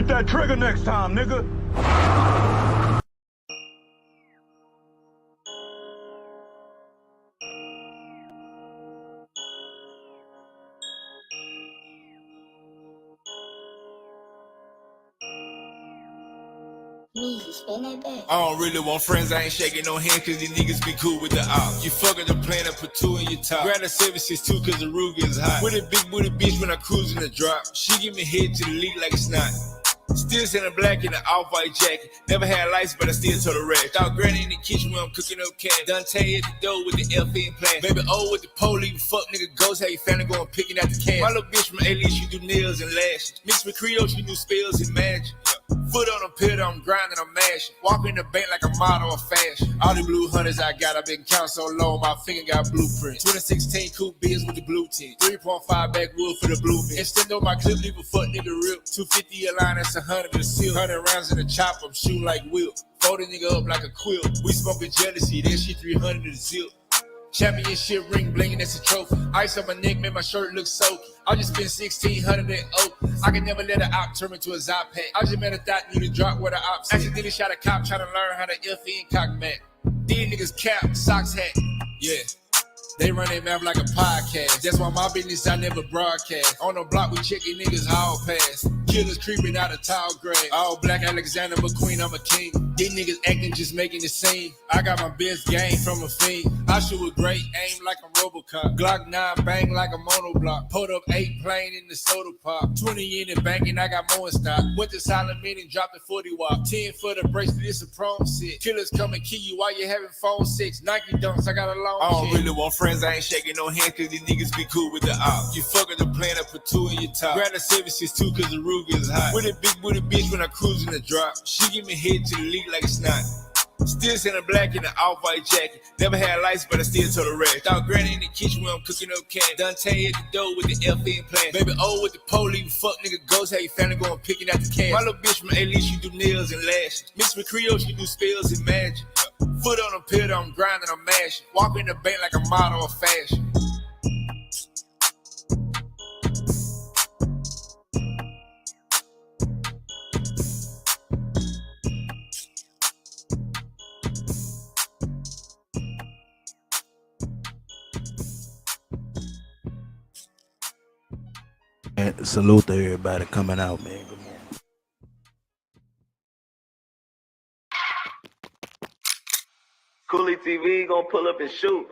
Hit that trigger next time, nigga. I don't really want friends, I ain't shaking no hand cause these niggas be cool with the op. You fucking the plan and put two in your top. Grab the 762 cause the Ruger is hot. With a big booty bitch when I cruise in the drop. She give me head to the leak like it's not. Still sitting black in an off-white jacket. Never had lights, but I still told the rag. Dog granny in the kitchen when I'm cooking up cat. Dante at the door with the FN plan. Baby O with the police, fuck nigga ghost. How you family going picking out the can. My little bitch from A-List, she do nails and lashes. Mixed with Creole, she do spells and magic. Foot on the pillar, I'm grinding, I'm mashing. Walk in the bank like a model of fashion. All the blue hunters I got, I've been counting so low, my finger got blueprint. 2016 coupe biz with the blue tint. 3.5 backwood for the blue mint. Instant on my clip, leave a fuck nigga rip. 250 a line, that's 100 a seal. 100 rounds in the chop, I'm shooting like Will. Fold a nigga up like a quilt. We smoking jealousy, then she 300 a zip. Championship ring blingin', that's a trophy. Ice on my neck, made my shirt look soaky. I just spent 1,600 in oak. I can never let an op turn into a Zop pack. I just made a thought need to drop where the ops. Accidentally shot a cop trying to learn how to FN cock back. These niggas cap, socks hat. Yeah. They run their mouth like a podcast. That's why my business I never broadcast. On the block we checking niggas all pass. Killers creeping out of tall grass. All black Alexander McQueen, I'm a king. These niggas acting just making the scene. I got my best game from a fiend. I shoot with great aim like I'm Robocop. Glock 9 bang like a monoblock. Pulled up 8 plane in the soda pop. 20 in the bank and I got more in stock. Went to silent meeting, dropped a 40 watt. 10 for the bracelet, it's a prom set. Killers come and kill you while you're having phone sex. Nike dunks, I got a long I don't really want friends, I ain't shaking no hand cause these niggas be cool with the op. You fucking the plan and put two in your top. Grab the 762 cause the Ruger is hot. With a big booty bitch when I cruise in the drop. She give me head to the leak like it's not. Still sitting black in an off-white jacket. Never had lights, but I still told the rag. Dog granny in the kitchen when I'm cooking up cat. Dante at the door with the FN plan. Baby O with the police, fuck nigga ghost. How you family going picking out the can. My little bitch from A-List, she do nails and lashes. Mixed with Creole, she do spells and magic. Foot on the pillar, I'm grinding, I'm mashing. Walk in the bank like a model of fashion. And salute to everybody coming out, man. Good morning. Coolie TV gonna pull up and shoot.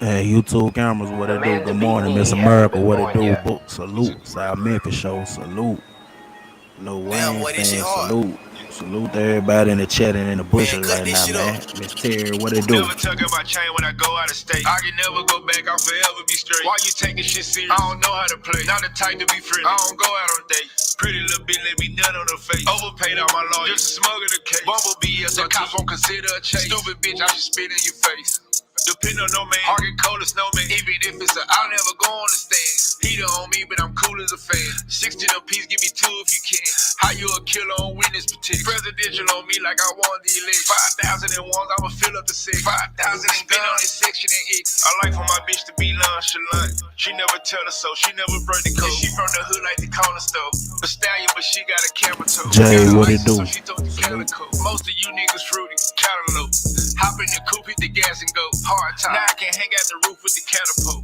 Hey, YouTube cameras, what it do? Good morning, Miss America, what it do? Book, salute. South Memphis show, salute. Lil Wayne fan, salute. Salute to everybody in the chat and in the bushes right now, man. Miss Terry, what it do? Never tuck in my chain when I go out of state. I can never go back, I'll forever be straight. Why you taking shit serious? I don't know how to play. Not the type to be friendly. I don't go out on dates. Pretty little bitch let me nut on her face. Overpaid all my lawyers, just smuggle the case. Bumblebee, the cops won't consider a chase. Stupid bitch, I should spit in your face. Depend on no man, hard get cold as snowman. Even if it's I'll never go on the stand. Heater on me, but I'm cool as a fan. 60 a piece, give me 2 if you can. How you a killer on witness protection? Presidential on me like I won the election. 5,000 and ones, I'ma fill up the set. 5,000 and been on this section and X. I like for my bitch to be nonchalant. She never tell us so, she never break the code. She from the hood like the corner store. A stallion, but she got a camera toe. Jay, what it do? So she told the calico. Most of you niggas fruity, cantaloupe. Hop in the coupe, hit the gas and go. Hard time. Now I can't hang out the roof with the catapult.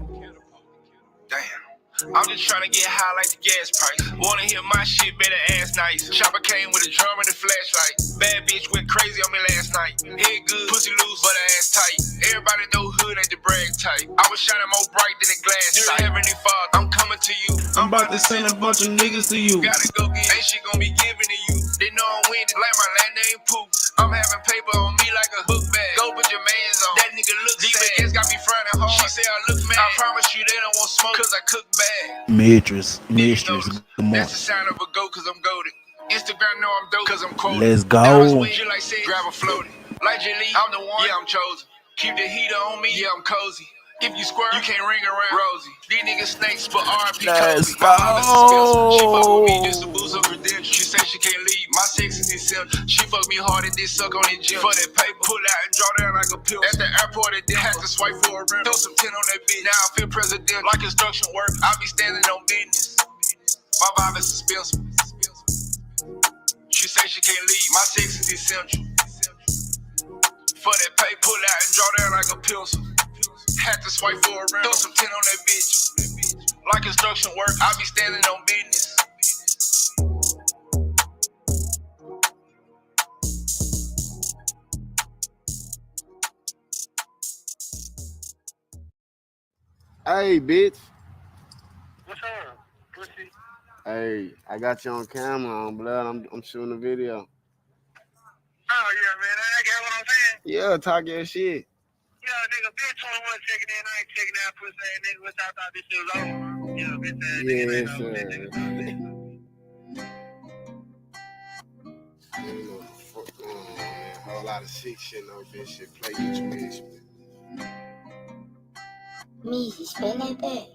Damn. I'm just trying to get high like the gas price. Wanna hear my shit, better ass nice. Chopper came with a drum and a flashlight. Bad bitch went crazy on me last night. Head good, pussy loose, but her ass tight. Everybody know hood ain't the brag type. I was shining more bright than a glass sight. Dear Heavenly Father, I'm coming to you. I'm about to send a bunch of niggas to you. Gotta go get, ain't shit gonna be given to you. They know I'm winning, like my last name Pooh. I'm having paper on me like a book bag. Go put your mans on. That nigga look sad. These got me frowning hard. She say I look mad. I promise you they don't want smoke, cause I cook bad. Mistress, good morning. That's the sound of a goat, cause I'm goated. Instagram know I'm dope, cause I'm quoted. Let's go. Like said, grab a floaty. Like J. Lee, I'm the one, yeah, I'm chosen. Keep the heater on me, yeah, I'm cozy. If you square, you can't ring around Rosie. These niggas snakes for RP Let's Kobe. My mama suspense. She fuck with me just to go. boost her credentials. She say she can't leave. My sex is essential. She fuck me hard and this suck on the gym. For that paper, pull out and draw down like a pill. At the airport, it then had to swipe for a rental. Throw some 10 on that bitch. Now I feel president like construction work. I be standing on business. My vibe is suspensive. She say she can't leave. My sex is essential. For that pay, pull out and draw down like a pencil. Had to swipe for a rental. Throw some 10 on that bitch. Like construction work, I be standing on business. Hey, bitch. What's up, pussy? Hey, I got you on camera, on blood. I'm shooting a video. Oh, yeah, man. I get what I'm saying? Yeah, talk your shit. Yeah, nigga, bitch 21 checking in. I ain't checking out, pussy ass nigga. Which I thought this shit was over. Yeah, bitch ass nigga. Yes, Ain't no sir. shit, nigga. You know what the fuck going on, man. Whole lot of sick shit on this shit. Play each bitch. Me, he spell like that.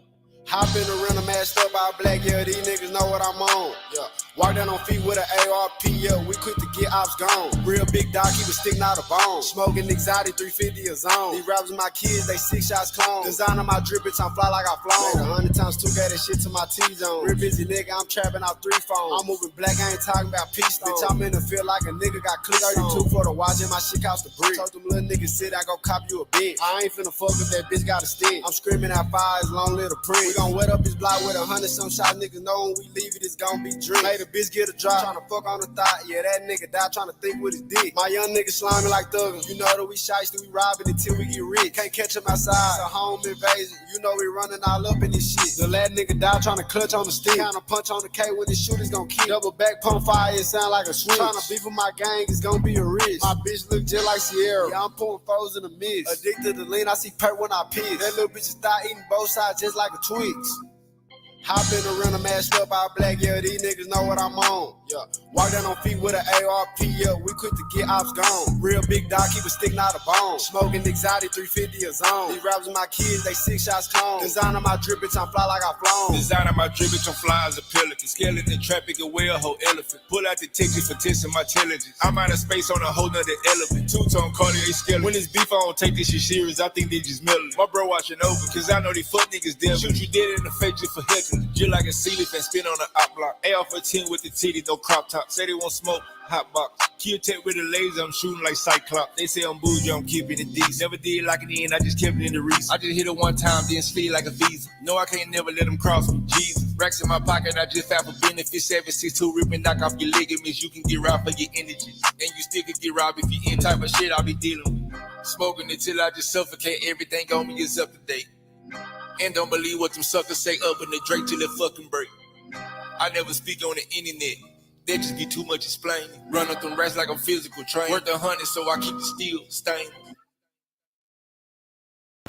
Hop in the rental, mashed up all black, yeah, these niggas know what I'm on. Yeah. Walk down on feet with an ARP, yeah, we quick to get ops gone. Real big dog, he was sticking out a bone. Smoking exotic, 350 a zone. These rappers my kids, they 6 shots clone. Design on my drip, bitch, I'm fly like I flown. 100 times 2, got that shit to my T-zone. Real busy nigga, I'm trapping out 3 phones. I'm moving black, I ain't talking about peace. Bitch, I'm in the field like a nigga got clicked. 32 for the watch, and my shit cost a brick. Told them little niggas sit, I go cop you a bitch. I ain't finna fuck if that bitch got a stick. I'm screaming out fire, as long little print. We gon' wet up his block with 100 some shot, niggas know when we leave it, it's gon' be drink. Made a bitch get a drop, tryna fuck on the thought. Yeah, that nigga die tryna think with his dick. My young nigga sliming like thuggin'. You know that we shiesty, we robbing until we get rich. Can't catch him outside, it's a home invasion. You know we running all up in this shit. The lad nigga die tryna clutch on the stick. Kinda punch on the K when his shooters gon' kick. Double back pump fire, it sound like a switch. Tryna beef with my gang, it's gon' be a rich. My bitch look just like Sierra. Yeah, I'm pouring foes in the mist. Addicted to lean, I see perk when I piss. That little bitch is thigh eating both sides just like a Twix. Hop in the rental, mashed up all black, yeah, these niggas know what I'm on. Yeah. Walk down on feet with an ARP, yeah, we quick to get ops gone. Real big dog, he was sticking out a bone. Smoking exotic, 350 a zone. These rappers my kids, they 6 shots clone. Design on my drip, bitch, I'm fly like I flown. Design on my drip, bitch, I'm fly as a pelican. Skeleton, traffic, a whale, whole elephant. Pull out the ticket for testing my intelligence. I'm out of space on a whole nother element. Two-tone Cartier skeleton. When it's beef, I don't take this shit serious, I think they just melting. My bro watching over, cause I know they fuck niggas dead. Shoot you dead in the face just for heckling. Just like a seal and spin on the op block. AR-15 with the titty, no crop top. Say they won't smoke, hot box. Kill tech with a laser, I'm shooting like Cyclops. They say I'm bougie, I'm keeping it decent. Never did like it in, I just kept it in the reason. I just hit it one time, then split like a visa. No, I can't never let them cross me, Jesus. Racks in my pocket, I just found for benefits. 762 ripping, knock off your ligaments. You can get robbed for your energy. And you still can get robbed if you in type of shit I'll be dealing with. Smoking until I just suffocate, everything on me is up to date. And don't believe what them suckers say up in the Drake till it fucking break. I never speak on the internet. That just be too much explaining. Run up them rats like I'm physical trained. Worth 100 so I keep the steel stained.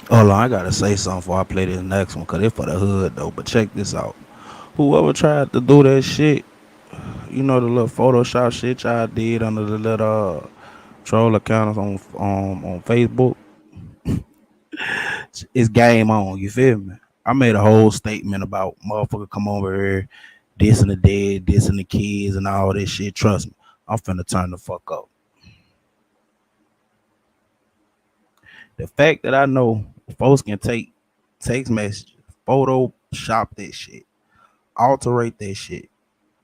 Hold on, I gotta say something before I play this next one, cause it's for the hood though. But check this out. Whoever tried to do that shit, you know the little Photoshop shit y'all did under the little troll accounts on Facebook. It's game on, you feel me? I made a whole statement about motherfucker come over here, dissing the dead, dissing the kids, and all this shit. Trust me, I'm finna turn the fuck up. The fact that I know folks can take text messages, Photoshop that shit, alterate that shit,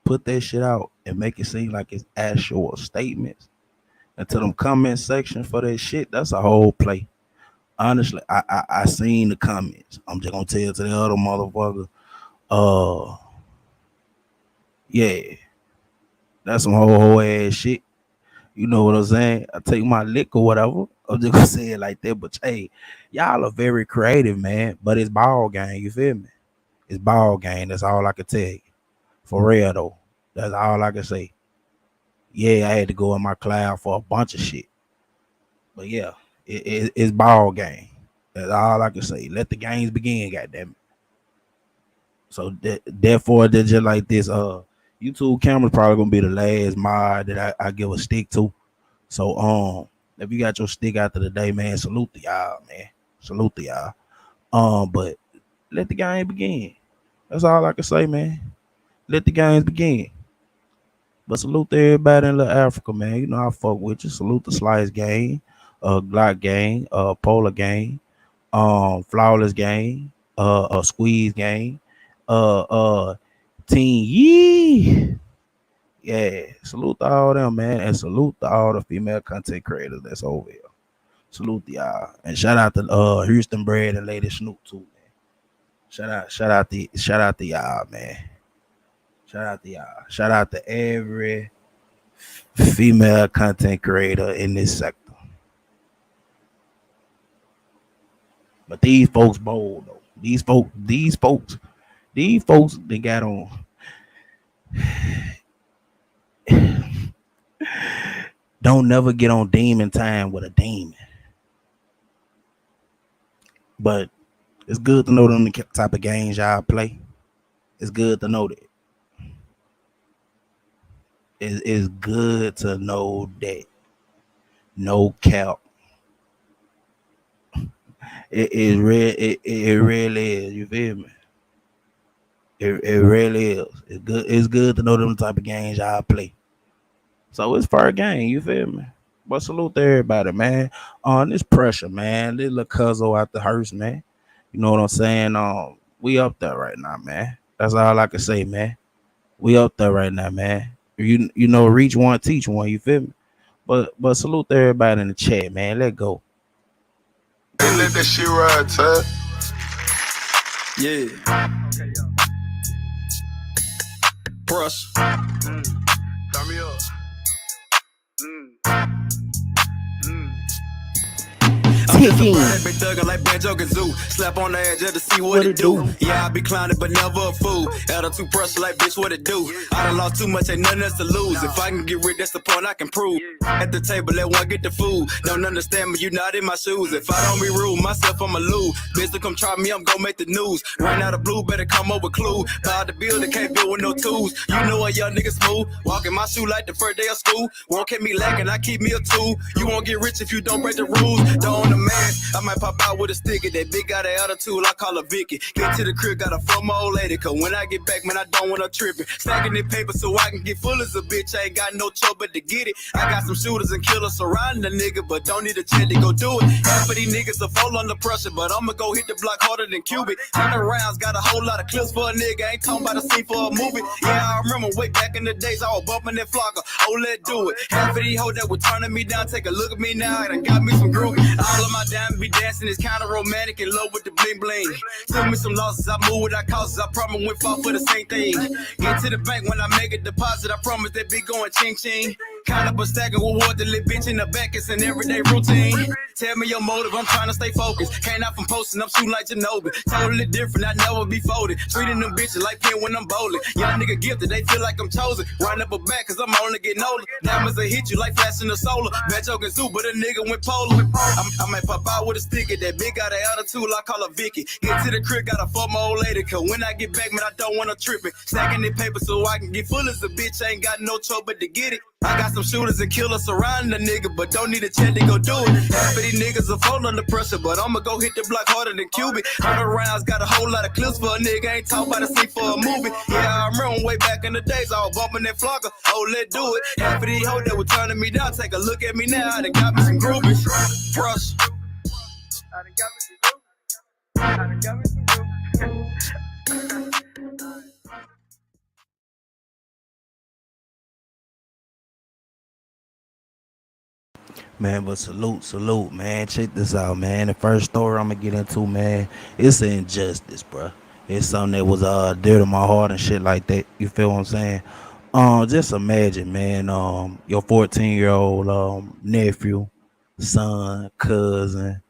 put that shit out, and make it seem like it's actual statements into them comment section for that shit, that's a whole play. Honestly, I seen the comments. I'm just gonna tell to the other motherfucker, yeah, that's some whole ass shit. You know what I'm saying? I take my lick or whatever. I'm just gonna say it like that. But hey, y'all are very creative, man. But it's ball game, you feel me? It's ball game. That's all I can tell you. For real though. That's all I can say. Yeah, I had to go in my cloud for a bunch of shit. But yeah, it's ball game. That's all I can say. Let the games begin, goddamn it. So therefore, they're just like this. YouTube camera's probably gonna be the last mod that I give a stick to. So if you got your stick after the day, man, salute to y'all, man. Salute to y'all. But let the game begin. That's all I can say, man. Let the games begin. But salute to everybody in Little Africa, man. You know I fuck with you. Salute the Slice gang, Glock gang, Polar gang, Flawless gang, Squeeze gang, uh, uh, Team Yee. Yeah, salute to all them, man, and salute to all the female content creators that's over here. Salute to y'all, and shout out to Houston Bread and Lady Snoop too, man. Shout out to y'all, man. Shout out to y'all. Shout out to every female content creator in this sector. But these folks bold though. These folks they got on. Don't never get on demon time with a demon. But it's good to know them the type of games y'all play. It's good to know that. It's good to know that. No cap. It really is. You feel me? It really is. It's good to know them type of games y'all play. So it's fair game, you feel me? But salute to everybody, man. On this pressure, man. This little cuzzo out the hearse, man. You know what I'm saying? We up there right now, man. That's all I can say, man. We up there right now, man. You know, reach one, teach one, you feel me? But salute to everybody in the chat, man. Let go. Let that shit ride, Ted. Yeah. Brush. Turn me up. Ticking. Been thuggin' like Banjo Kazoo. Slap on the edge just to see what it do. Yeah, I be clowning, but never a fool. Attitude pressure like bitch, what it do? I done lost too much, ain't nothing else to lose. If I can get rid, that's the point I can prove. At the table, let one get the food. Don't understand me, you not in my shoes. If I don't be rude, myself, I'ma lose. Bitch, to come try me, I'm gon' make the news. Right out of blue, better come up with clue. Buy the building, can't build with no tools. You know a young nigga smooth. Walking my shoe like the first day of school. Won't keep me lacking, I keep me a tool. You won't get rich if you don't break the rules. Don't the man, I might pop out with a sticker. That big got an attitude, I call her Vicky. Get to the crib, got a fuck my old lady. Cause when I get back, man, I don't want her tripping. Stacking the paper so I can get full as a bitch. I ain't got no choice but to get it. I got some shooters and killers surrounding the nigga, but don't need a check to go do it. Half of these niggas will fall under pressure, but I'ma go hit the block harder than Cubic. 100 rounds, got a whole lot of clips for a nigga. Ain't talking about a scene for a movie. Yeah, I remember way back in the days, I was bumping that flocker. Oh, let's do it. Half of these hoes that were turning me down, take a look at me now, and I got me some groovy. All of my diamonds be dancing, it's kinda romantic, in love with the bling bling. Took me some losses, I move without causes, I promise we fought for the same thing. Get to the bank when I make a deposit, I promise that be going ching ching. Count up a stack of reward the little bitch in the back, it's an everyday routine. Tell me your motive, I'm trying to stay focused. Can't out from posting, I'm shooting like Ginobili. Totally different, I never be folded. Treating them bitches like pin when I'm bowling. Young nigga gifted, they feel like I'm chosen. Run up a back, cause I'm only getting older. Diamonds will hit you like flashing the solar. Bet you can zoo, but a nigga went polar. I might pop out with a sticker, that big got an attitude, I call her Vicky. Get to the crib, gotta fuck my old lady. Cause when I get back, man, I don't want her tripping. Stacking the paper so I can get full as a bitch. I ain't got no choice but to get it. I got some shooters and killers surrounding the nigga, but don't need a check to go do it. Half of these niggas will fall under pressure, but I'ma go hit the block harder than Cubic. 100 rounds, got a whole lot of clips for a nigga, ain't talking about a scene for a movie. Yeah, I remember way back in the days, I was bumping that flocker. Oh, let's do it. Half of these hoes that were turning me down, take a look at me now, they got me some groupies. Brush. I done got me some groupies. Man, but salute, man. Check this out, man. The first story I'm gonna get into, man, it's an injustice, bro. It's something that was dear to my heart and shit like that. You feel what I'm saying? Just imagine, man, your 14-year-old nephew, son, cousin,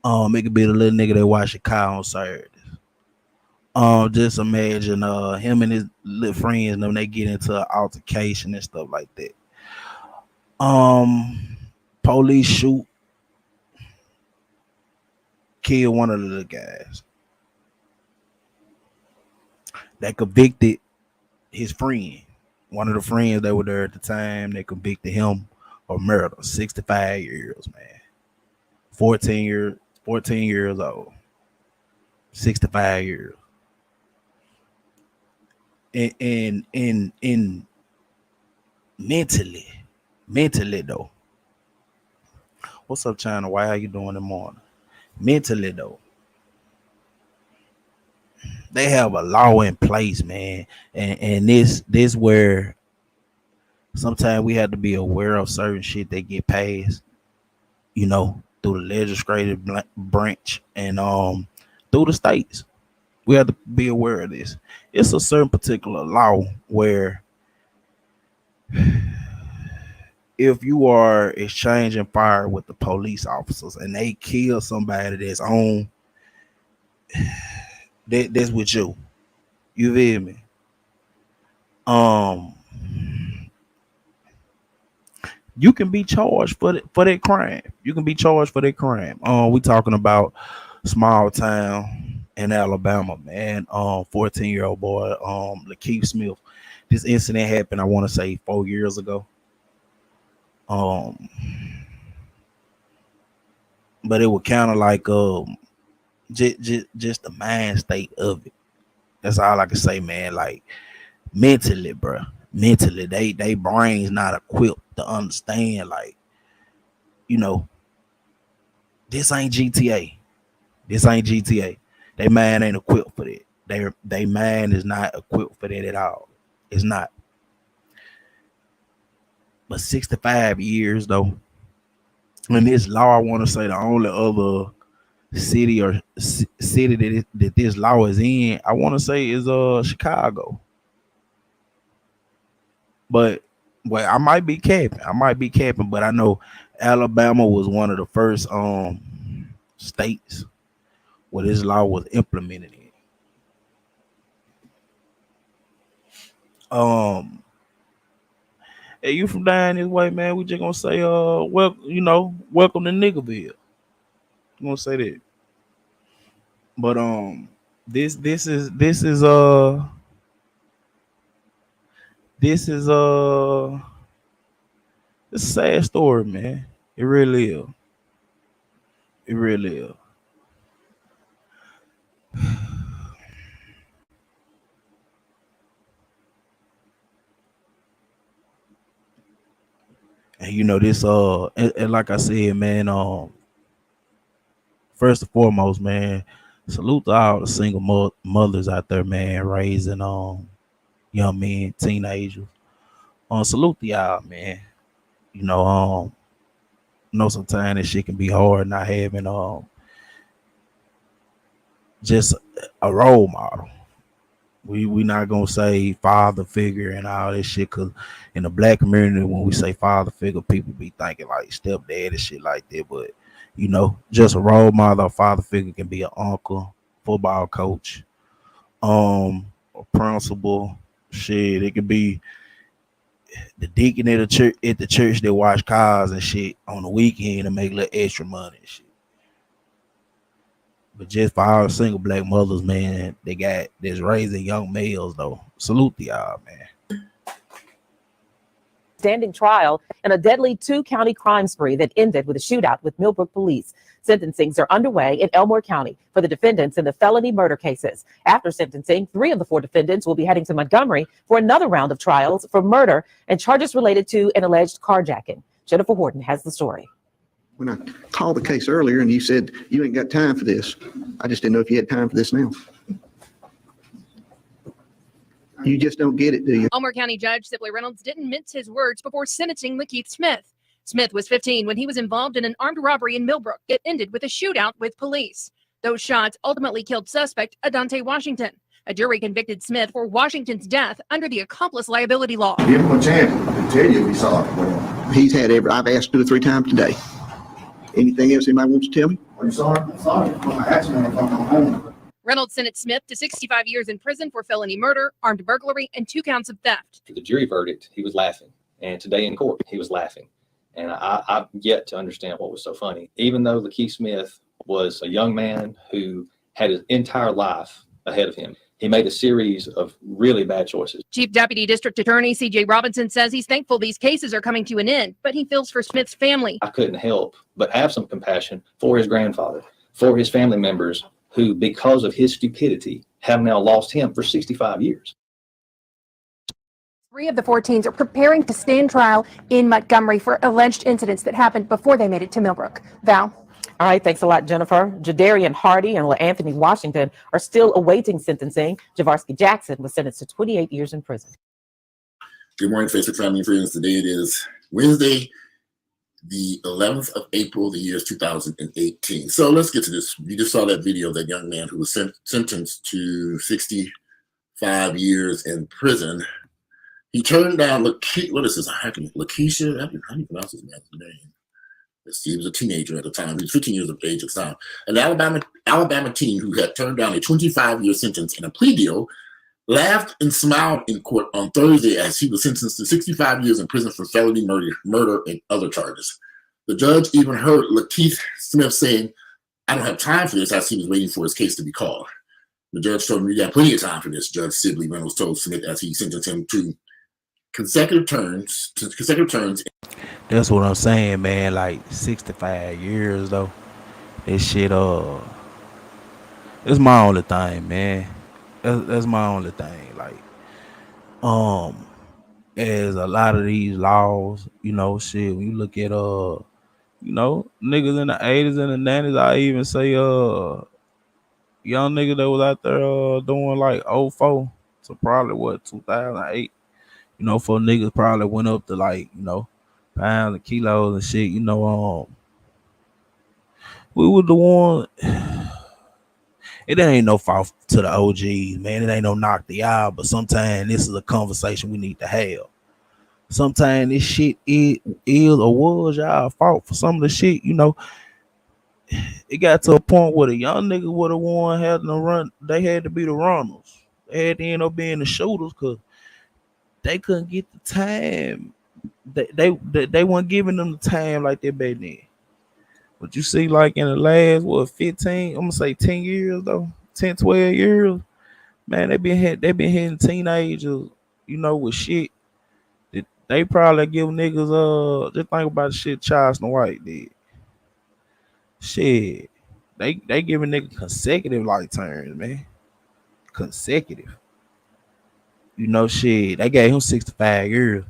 it could be the little nigga that watch your car on Saturday. Just imagine him and his little friends, and them they get into an altercation and stuff like that. Police shoot, kill one of the little guys. They convicted his friend, one of the friends that were there at the time. They convicted him of murder. 65 years, man. 14 years old. 65 years. And mentally though. What's up, China? Why are you doing in the morning? Mentally though, they have a law in place, man. And this where sometimes we have to be aware of certain shit that get passed, through the legislative branch and through the states. We have to be aware of this. It's a certain particular law where if you are exchanging fire with the police officers and they kill somebody that's on, that's with you. You feel me? You can be charged for that crime. You can be charged for that crime. We talking about small town in Alabama, man. 14-year-old boy, Lekeith Smith. This incident happened, I want to say 4 years ago. But it was kind of like just the mind state of it. That's all I can say, man. Like mentally, bro. Mentally, they brains not equipped to understand. Like, this ain't GTA. This ain't GTA. They mind ain't equipped for that. They mind is not equipped for that at all. It's not. But 65 years though. And this law, I want to say the only other city that this law is in, I want to say is Chicago. But I might be capping, but I know Alabama was one of the first states where this law was implemented in. Hey, you from down this way, man? We just gonna say, welcome to Niggerville. I'm gonna say that. But this is it's a sad story, man. It really is. It really is. And this and like I said, man, first and foremost, man, salute to all the single mothers out there, man, raising young men, teenagers. Salute to y'all, man. Know sometimes this shit can be hard not having just a role model. We not gonna say father figure and all this shit, cause in the black community, when we say father figure, people be thinking like stepdad and shit like that. But just a role model, a father figure can be an uncle, football coach, a principal. Shit, it could be the deacon at the church that wash cars and shit on the weekend and make a little extra money and shit. But just for all the single black mothers, man, that's raising young males though. Salute to y'all, man. Standing trial in a deadly 2-county crime spree that ended with a shootout with Millbrook police. Sentencings are underway in Elmore County for the defendants in the felony murder cases. After sentencing, 3 of the 4 defendants will be heading to Montgomery for another round of trials for murder and charges related to an alleged carjacking. Jennifer Horton has the story. When I called the case earlier and you said you ain't got time for this, I just didn't know if you had time for this now. You just don't get it, do you? Elmore County Judge Sibley Reynolds didn't mince his words before sentencing Lekeith Smith. Smith was 15 when he was involved in an armed robbery in Millbrook. It ended with a shootout with police. Those shots ultimately killed suspect Adante Washington. A jury convicted Smith for Washington's death under the accomplice liability law. Give him a chance to tell you if he's sorry. He's had I've asked 2 or 3 times today. Anything else anybody wants to tell me? Are you sorry? I'm sorry. I'm asking if I'm home. Reynolds sentenced Smith to 65 years in prison for felony murder, armed burglary, and 2 counts of theft. For the jury verdict, he was laughing. And today in court, he was laughing. And I've yet to understand what was so funny. Even though Lekeith Smith was a young man who had his entire life ahead of him, he made a series of really bad choices. Chief Deputy District Attorney C.J. Robinson says he's thankful these cases are coming to an end, but he feels for Smith's family. I couldn't help but have some compassion for his grandfather, for his family members who, because of his stupidity, have now lost him for 65 years. 3 of the 4 teens are preparing to stand trial in Montgomery for alleged incidents that happened before they made it to Millbrook. Val? All right, thanks a lot, Jennifer. Jadarian Hardy and Anthony Washington are still awaiting sentencing. Javarsky Jackson was sentenced to 28 years in prison. Good morning, Facebook family and friends. Today it is Wednesday, the 11th of April, the year is 2018. So let's get to this. You just saw that video of that young man who was sentenced to 65 years in prison. He turned down, what is this? Lakeisha? How do you pronounce his man's name? Let's see, he was a teenager at the time. He was 15 years of age at the time. An Alabama teen who had turned down a 25-year sentence in a plea deal laughed and smiled in court on Thursday as he was sentenced to 65 years in prison for felony murder and other charges. The judge even heard Lekeith Smith saying, "I don't have time for this," as he was waiting for his case to be called. The judge told him, "You got plenty of time for this," Judge Sibley Reynolds told Smith as he sentenced him to consecutive terms. That's what I'm saying, man. Like 65 years though. This shit, it's my only thing, man. That's my only thing. Like, as a lot of these laws, you know, shit. When you look at you know, niggas in the 80s and the 90s, I even say young nigga that was out there doing like 04 to probably what 2008. You know, for niggas probably went up to like, you know, pounds and kilos and shit. You know, we were the one. It ain't no fault to the OGs, man. It ain't no knock the eye, but sometimes this is a conversation we need to have. Sometimes this shit is or was y'all fault for some of the shit, you know. It got to a point where the young nigga would have won, had to run. They had to be the runners. They had to end up being the shooters because they couldn't get the time. They weren't giving them the time like that back then. But you see, like in the last 15, I'm gonna say 10 years though, 10, 12 years, man, they been hitting teenagers, you know, with shit. They probably give niggas just think about the shit Charleston White did. Shit. They giving niggas consecutive life terms, man. Consecutive. You know, shit. They gave him 65 years.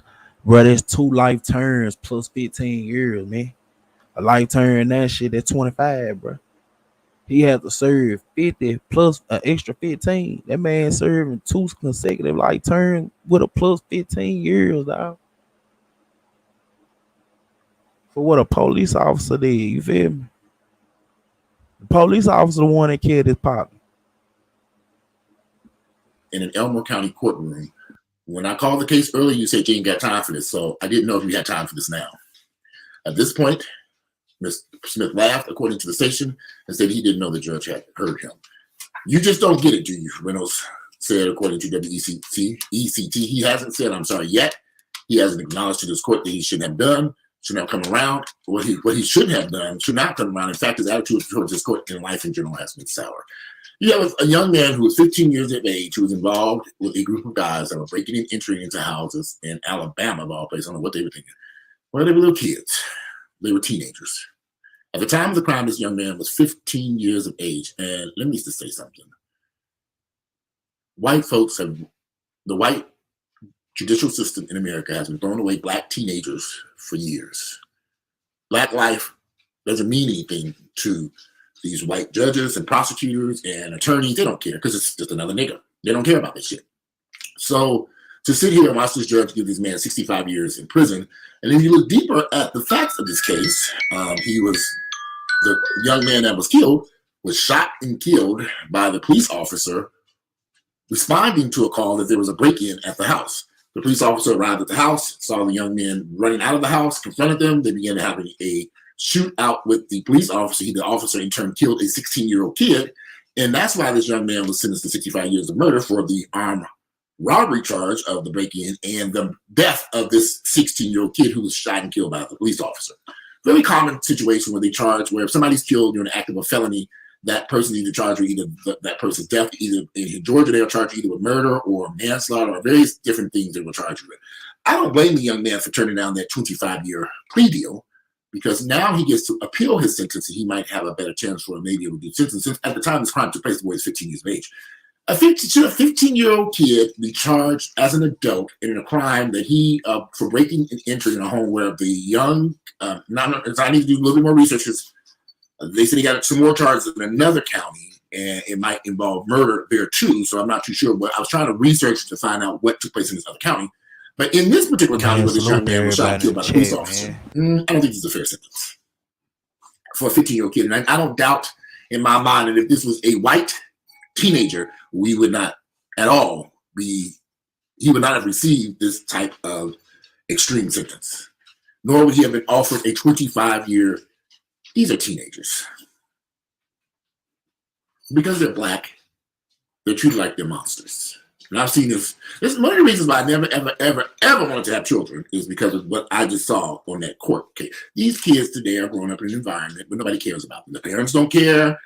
Bro, that's 2 life terms plus 15 years, man. A life term, that shit, that's 25, bro. He had to serve 50 plus an extra 15. That man serving 2 consecutive life terms with a plus 15 years, dog. For what a police officer did, you feel me? The police officer the one that killed his partner. In an Elmore County courtroom. When I called the case earlier, you said you ain't got time for this, so I didn't know if you had time for this now. At this point, Mr. Smith laughed, according to the station, and said he didn't know the judge had heard him. "You just don't get it, do you?" Reynolds said, according to WECT. He hasn't said, "I'm sorry," yet. He hasn't acknowledged to this court that he shouldn't have done, shouldn't have come around. What he should have done should not come around. In fact, his attitude towards this court in life in general has been sour. You have a young man who was 15 years of age who was involved with a group of guys that were breaking and entering into houses in Alabama, of all places. I don't know what they were thinking. Well, they were little kids. They were teenagers. At the time of the crime, this young man was 15 years of age. And let me just say something. The white judicial system in America has been throwing away black teenagers for years. Black life doesn't mean anything to these white judges and prosecutors and attorneys. They don't care because it's just another nigga. They don't care about this shit. So to sit here and watch this judge give this man 65 years in prison, and if you look deeper at the facts of this case, the young man that was killed was shot and killed by the police officer responding to a call that there was a break-in at the house. The police officer arrived at the house, saw the young man running out of the house, confronted them. They began to have a shootout with the police officer. The officer in turn killed a 16-year-old kid. And that's why this young man was sentenced to 65 years of murder for the armed robbery charge of the break-in and the death of this 16-year-old kid who was shot and killed by the police officer. Very common situation where they charge, where if somebody's killed during an act of a felony, that person either charged with either that person's death, either in Georgia they'll charge either with murder or manslaughter or various different things they will charge you with. I don't blame the young man for turning down that 25-year plea deal. because now he gets to appeal his sentence and he might have a better chance for maybe a reduced sentence. Since at the time this crime took place, the boy is 15 years of age. A 15-year-old kid be charged as an adult in a crime that he, for breaking and entering a home where the young, I need to do a little bit more research. They said he got some more charges in another county, and it might involve murder there too. So I'm not too sure. But I was trying to research to find out what took place in this other county. But in this particular county where this young man was shot and killed by the police officer, I don't think this is a fair sentence for a 15-year-old kid. And I don't doubt in my mind that if this was a white teenager, we would not at all he would not have received this type of extreme sentence, nor would he have been offered a 25-year. These are teenagers. Because they're black, they're treated like they're monsters. And I've seen this. This is one of the reasons why I never, ever wanted to have children is because of what I just saw on that court case. These kids today are growing up in an environment where nobody cares about them. The parents don't care.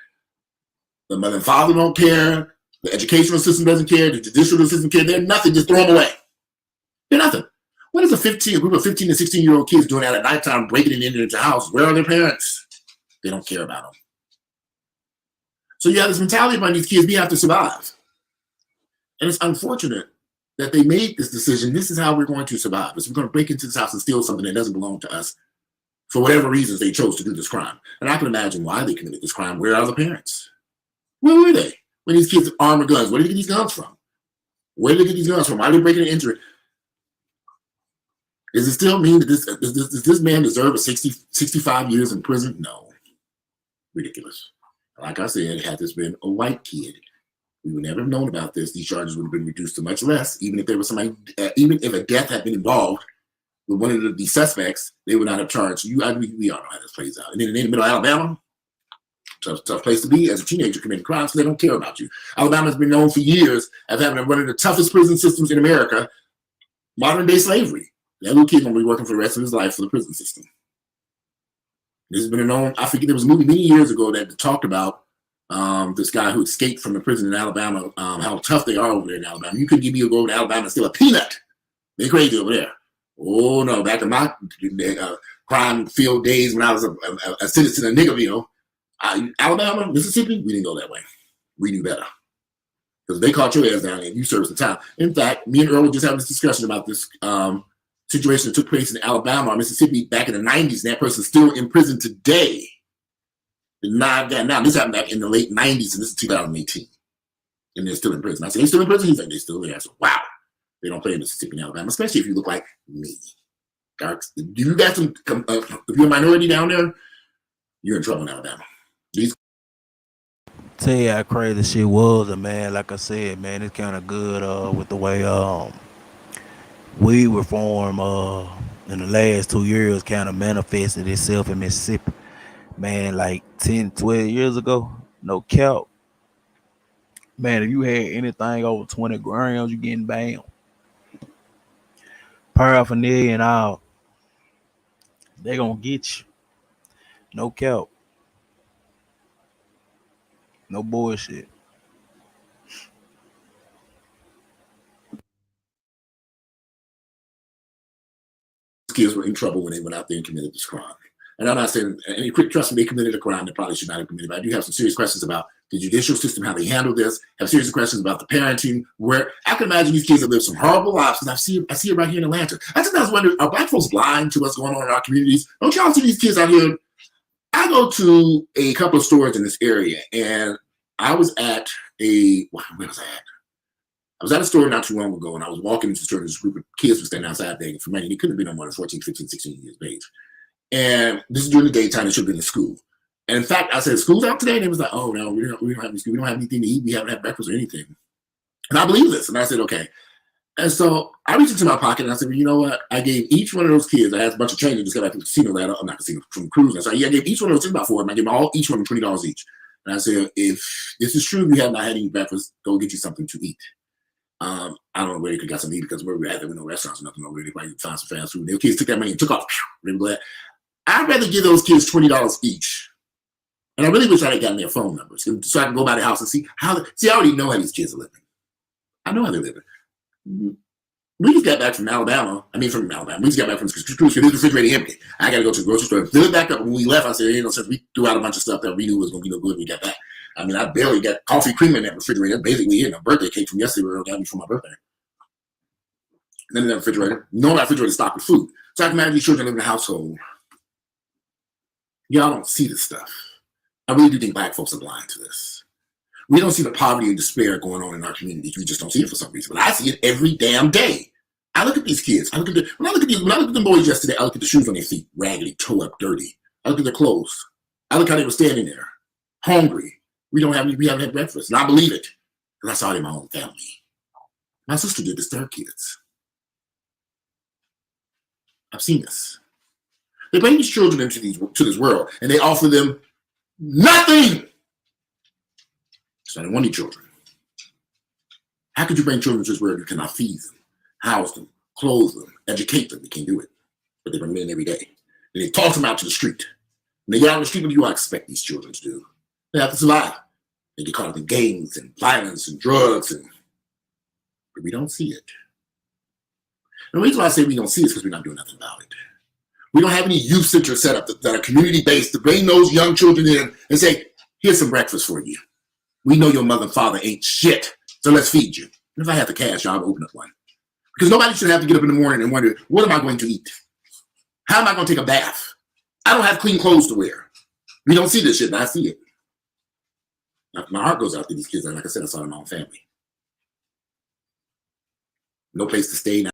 The mother and father don't care. The educational system doesn't care. The judicial system care. They're nothing. Just throw them away. They're nothing. What is a group of 15 and 16-year-old kids doing out at nighttime, breaking and entering into a house? Where are their parents? They don't care about them. So you have this mentality about these kids, we have to survive. And it's unfortunate that they made this decision. This is how we're going to survive. We're going to break into this house and steal something that doesn't belong to us for whatever reasons they chose to do this crime. And I can imagine why they committed this crime. Where are the parents? Where were they when these kids armed with guns? Where did they get these guns from? Where did they get these guns from? Why are they breaking and entering? Does it still mean that does this man deserve 65 years in prison? No. Ridiculous. Like I said, had this been a white kid, we would never have known about this. These charges would have been reduced to much less. Even if there was somebody, even if a death had been involved with one of the suspects, they would not have charged you. We all know how this plays out. And then in the middle of Alabama, tough place to be as a teenager committing crimes. So they don't care about you. Alabama has been known for years as having one of the toughest prison systems in America. Modern day slavery. That little kid gonna be working for the rest of his life for the prison system. This has been known. I forget there was a movie many years ago that talked about this guy who escaped from the prison in Alabama, how tough they are over there in Alabama. You couldn't give me a go to Alabama and steal a peanut. They're crazy over there. Oh no, back in my crime-filled days when I was a citizen of Niggerville, Alabama, Mississippi, we didn't go that way. We knew better. Because they caught your ass down and you served the time. In fact, me and Earl were just having this discussion about this situation that took place in Alabama or Mississippi back in the 90s, and that person's still in prison today. Now, this happened back in the late 90s, and this is 2018. And they're still in prison. I said, they're still in prison? He's like, they're still there. I said, wow. They don't play in Mississippi and Alabama, especially if you look like me. Darks. Do you got some, if you're a minority down there, you're in trouble in Alabama. Tell you how crazy shit was, and man, like I said, man, it's kind of good with the way weed reform in the last 2 years kind of manifested itself in Mississippi. Man, like 10, 12 years ago, no cap. Man, if you had anything over 20 grams, you getting banned. Paraphernalia and all, they gonna get you. No cap. No bullshit. Kids were in trouble when they went out there and committed this crime. And I'm not saying any quick trust me, they committed a crime they probably should not have committed. But I do have some serious questions about the judicial system, how they handle this. Have serious questions about the parenting. Where I can imagine these kids have lived some horrible lives. And I see it right here in Atlanta. I sometimes wonder, are black folks blind to what's going on in our communities? Don't y'all see these kids out here? I go to a couple of stores in this area, and I was at where was I at? I was at a store not too long ago, and I was walking into the store, and this group of kids were standing outside begging for money. They couldn't have been no more than 14, 15, 16 years of age. And this is during the daytime. They should have been in school. And in fact, I said, school's out today? And they was like, oh, no, we don't have any school. We don't have anything to eat. We haven't had breakfast or anything. And I believe this. And I said, okay. And so I reached into my pocket, and I said, well, you know what? I gave each one of those kids, I had a bunch of change, just got back from the casino ladder. I'm not casino, from cruising. So I gave each one of those, about four, and I gave each one of them $20 each. And I said, if this is true, you have not had any breakfast, go get you something to eat. I don't know where they could get something to eat because where we were at, there were no restaurants or nothing over there. They probably found some fast food. The kids took that money and took off. Really glad. I'd rather give those kids $20 each. And I really wish I had gotten their phone numbers so I can go by the house and see I already know how these kids are living. I know how they're living. We just got back from Alabama. We just got back from the cruise. His refrigerator empty. I got to go to the grocery store, fill it back up. When we left, I said, since we threw out a bunch of stuff that we knew was going to be no good when we got back. I barely got coffee cream in that refrigerator. Basically, a birthday cake from yesterday we got me for my birthday. And then in that refrigerator, no refrigerator stocked with food. So I can imagine these children live in a household. Y'all don't see this stuff. I really do think black folks are blind to this. We don't see the poverty and despair going on in our communities. We just don't see it for some reason. But I see it every damn day. I look at these kids. When I look at them boys yesterday, I look at the shoes on their feet, raggedy, toe up, dirty. I look at their clothes. I look how they were standing there, hungry. We haven't had breakfast. And I believe it. Because I saw it in my own family. My sister did this to her kids. I've seen this. They bring these children into this world and they offer them nothing. So I don't want any children. How could you bring children to this world? You cannot feed them, house them, clothe them, educate them. You can't do it. But they bring them in every day. And they toss them out to the street. When they get out on the street, what do you expect these children to do? They have to survive. They get caught up in gangs and violence and drugs, but we don't see it. And the reason why I say we don't see it is because we're not doing nothing about it. We don't have any youth centers set up that are community-based to bring those young children in and say, here's some breakfast for you. We know your mother and father ain't shit, so let's feed you. And if I had the cash, I'll open up one. Because nobody should have to get up in the morning and wonder, what am I going to eat? How am I going to take a bath? I don't have clean clothes to wear. We don't see this shit, and I see it. My heart goes out to these kids, and like I said, I saw it in my own family. No place to stay now.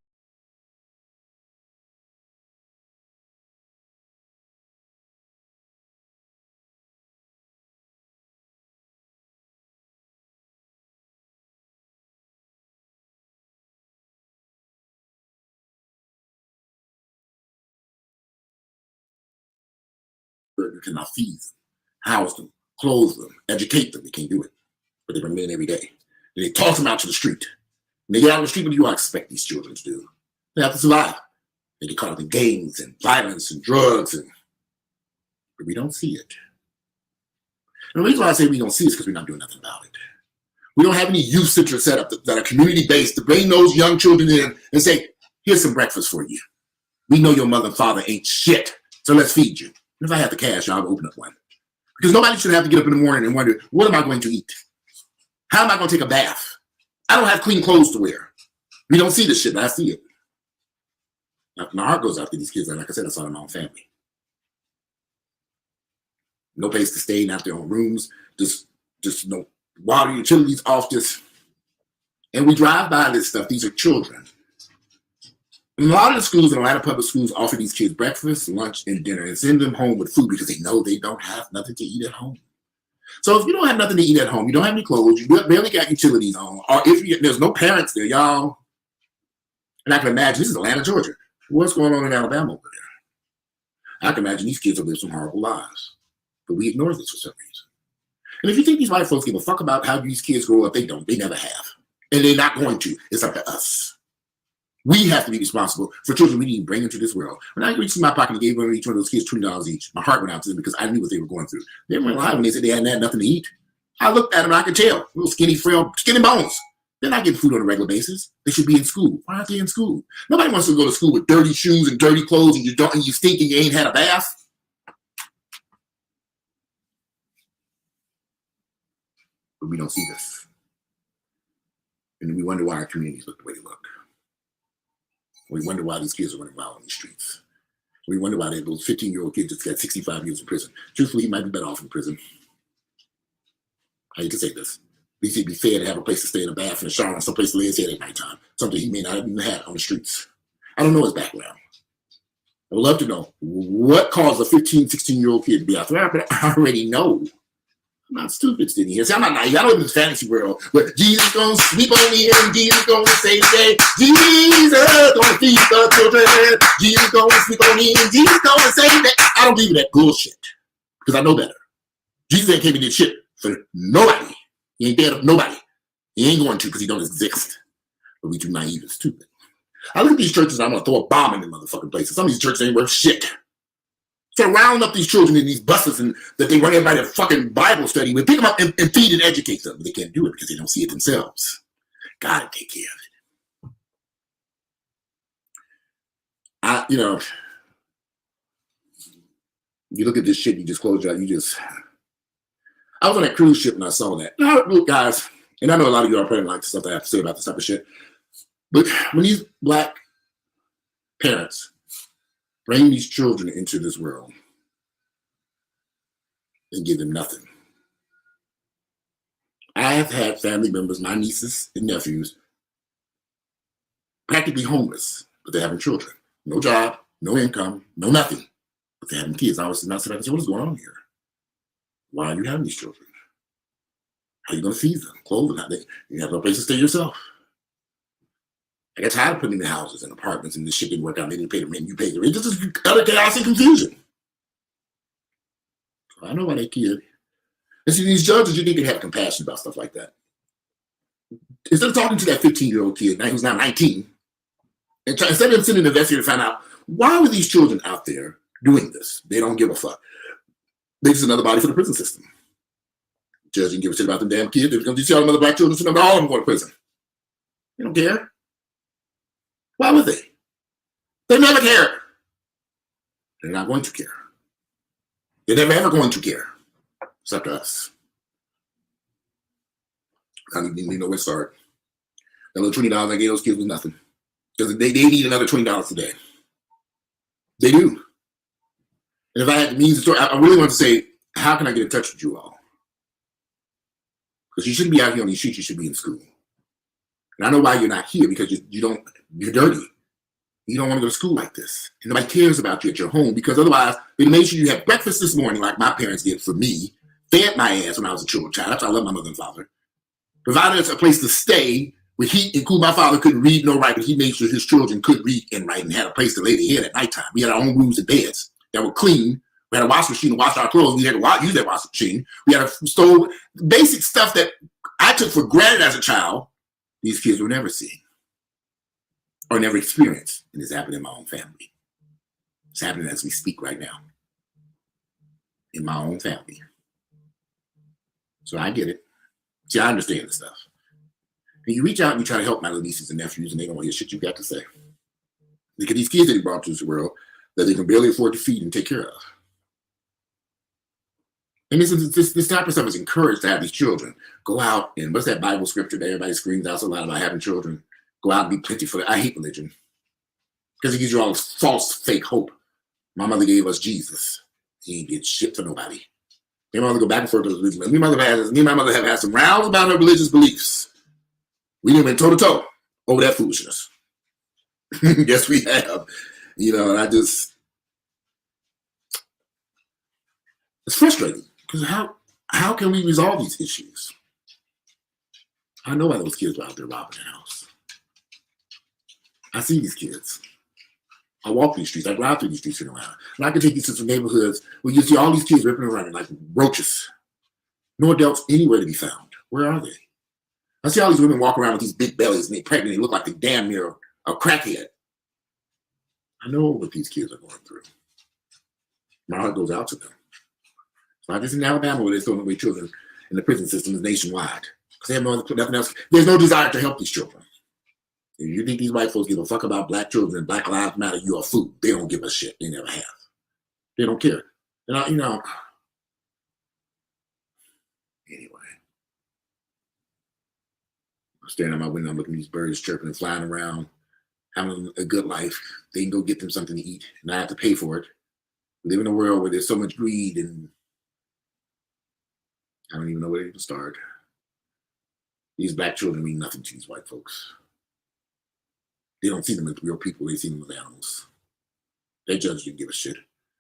You cannot feed them, house them, clothe them, educate them. They can't do it. But they bring them in every day. And they toss them out to the street. When they get out on the street, what do you expect these children to do? They have to survive. They get caught up in gangs and violence and drugs, but we don't see it. And the reason why I say we don't see it is because we're not doing nothing about it. We don't have any youth centers set up that are community-based to bring those young children in and say, here's some breakfast for you. We know your mother and father ain't shit, so let's feed you. And if I had the cash, I'll open up one. Because nobody should have to get up in the morning and wonder, what am I going to eat? How am I going to take a bath? I don't have clean clothes to wear. We don't see this shit, but I see it. My heart goes out to these kids, and like I said, I saw it in my own family. No place to stay, not their own rooms, just no water, utilities off, and we drive by this stuff. These are children. And a lot of the schools and a lot of public schools offer these kids breakfast, lunch, and dinner and send them home with food because they know they don't have nothing to eat at home. So if you don't have nothing to eat at home, you don't have any clothes, you barely got utilities on, or if there's no parents there, y'all, and I can imagine, this is Atlanta, Georgia. What's going on in Alabama over there? I can imagine these kids have lived some horrible lives, but we ignore this for some reason. And if you think these white folks give a fuck about how these kids grow up, they don't. They never have. And they're not going to. It's up to us. We have to be responsible for children we need to bring into this world. When I reached in my pocket and gave each one of those kids $20 each, my heart went out to them because I knew what they were going through. They weren't lying when they said they hadn't had nothing to eat. I looked at them and I could tell. Little skinny, frail, skinny bones. They're not getting food on a regular basis. They should be in school. Why aren't they in school? Nobody wants to go to school with dirty shoes and dirty clothes and you stink and you ain't had a bath. But we don't see this. And then we wonder why our communities look the way they look. We wonder why these kids are running wild on the streets. We wonder why those 15-year-old kids just got 65 years in prison. Truthfully, he might be better off in prison. I hate to say this. At least he'd be fair to have a place to stay in a bath and a shower and someplace to lay his head at nighttime. Something he may not have even had on the streets. I don't know his background. I would love to know what caused a 15, 16-year-old kid to be out there. But I already know. I'm not stupid, Sydney. See, I'm not naive. I don't live in this fantasy world. But Jesus gonna sweep on me and Jesus gonna save the day. Jesus gonna feed the children. Jesus gonna sweep on me and Jesus gonna save the day. I don't believe in that bullshit. Because I know better. Jesus ain't came and did shit for nobody. He ain't there for nobody. He ain't going to because he don't exist. But we too naive and stupid. I look at these churches and I'm gonna throw a bomb in them motherfucking places. Some of these churches ain't worth shit. So round up these children in these buses and that they run everybody a fucking Bible study with, pick them up and feed and educate them. But they can't do it because they don't see it themselves. Gotta take care of it. you know, you look at this shit, you just close your eyes, I was on that cruise ship and I saw that. Now, look, guys, and I know a lot of you are probably like the stuff that I have to say about this type of shit, but when these black parents bring these children into this world and give them nothing. I have had family members, my nieces and nephews, practically homeless, but they're having children. No job, no income, no nothing, but they're having kids. I was not saying, what is going on here? Why are you having these children? How are you going to feed them, clothe them? You have no place to stay yourself. I got tired of putting them in houses and apartments and this shit didn't work out. They didn't pay the rent, you paid the rent. This is utter chaos and confusion. So I know why they kid. And see, these judges, you need to have compassion about stuff like that. Instead of talking to that 15-year-old kid, now who's now 19, and instead of sending an investigator to find out why were these children out there doing this? They don't give a fuck. They're just another body for the prison system. Judge didn't give a shit about them damn kids. They're going to see all them other black children, so all of them going to prison. They don't care. Why would they? They never cared. They're not going to care. They're never ever going to care. Except us. I don't even know where to start. That little $20 I gave those kids was nothing. Because they need another $20 today. They do. And if I had the means to, I really want to say, how can I get in touch with you all? Because you shouldn't be out here on these streets, you should be in school. And I know why you're not here, because you're dirty. You don't want to go to school like this. And nobody cares about you at your home, because otherwise, they made sure you had breakfast this morning like my parents did for me, fed my ass when I was a child. That's why I love my mother and father. Provided us a place to stay with heat and cool. My father couldn't read nor write, but he made sure his children could read and write and had a place to lay their head at nighttime. We had our own rooms and beds that were clean. We had a washing machine to wash our clothes. We had to use that washing machine. We had a stove. Basic stuff that I took for granted as a child, these kids will never see or never experience. And it's happening in my own family. It's happening as we speak right now. In my own family. So I get it. See, I understand this stuff. And you reach out and you try to help my little nieces and nephews, and they don't want to hear shit you got to say. Look at these kids that he brought to this world that they can barely afford to feed and take care of. And this type of stuff is encouraged to have these children go out and what's that Bible scripture that everybody screams out so loud about having children? Go out and be plentiful. I hate religion because it gives you all this false, fake hope. My mother gave us Jesus. He ain't get shit for nobody. Me and my mother go back and forth to religion. Me and my mother have had some rows about her religious beliefs. We didn't went toe to toe over that foolishness. Yes, we have. You know, and it's frustrating because how can we resolve these issues? I know why those kids are out there robbing the house. I see these kids. I walk these streets. I drive through these streets and around. And I can take you to some neighborhoods where you see all these kids ripping and running like roaches. No adults anywhere to be found. Where are they? I see all these women walk around with these big bellies and they're pregnant. They look like they damn near a crackhead. I know what these kids are going through. My heart goes out to them. So I just in Alabama where they're throwing away children in the prison system is nationwide. Because they have nothing else. There's no desire to help these children. If you think these white folks give a fuck about black children and Black Lives Matter, you are a fool. They don't give a shit. They never have. They don't care. Anyway. I'm standing at my window, I'm looking at these birds chirping and flying around, having a good life. They can go get them something to eat, and I have to pay for it. We live in a world where there's so much greed, and I don't even know where to even start. These black children mean nothing to these white folks. They don't see them as real people. They see them as animals. That judge didn't give a shit.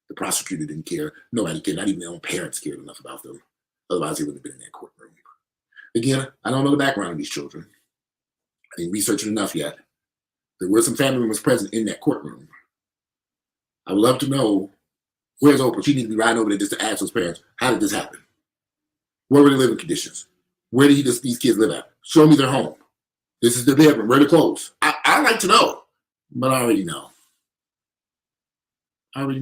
The prosecutor didn't care. Nobody cared. Not even their own parents cared enough about them. Otherwise, they wouldn't have been in that courtroom. Again, I don't know the background of these children. I didn't research it enough yet. There were some family members present in that courtroom. I would love to know, where's Oprah? She needs to be riding over there just to ask those parents, how did this happen? Where were the living conditions? Where did these kids live at? Show me their home. This is their bedroom. Where are the clothes? I'd like to know, but I already know. I don't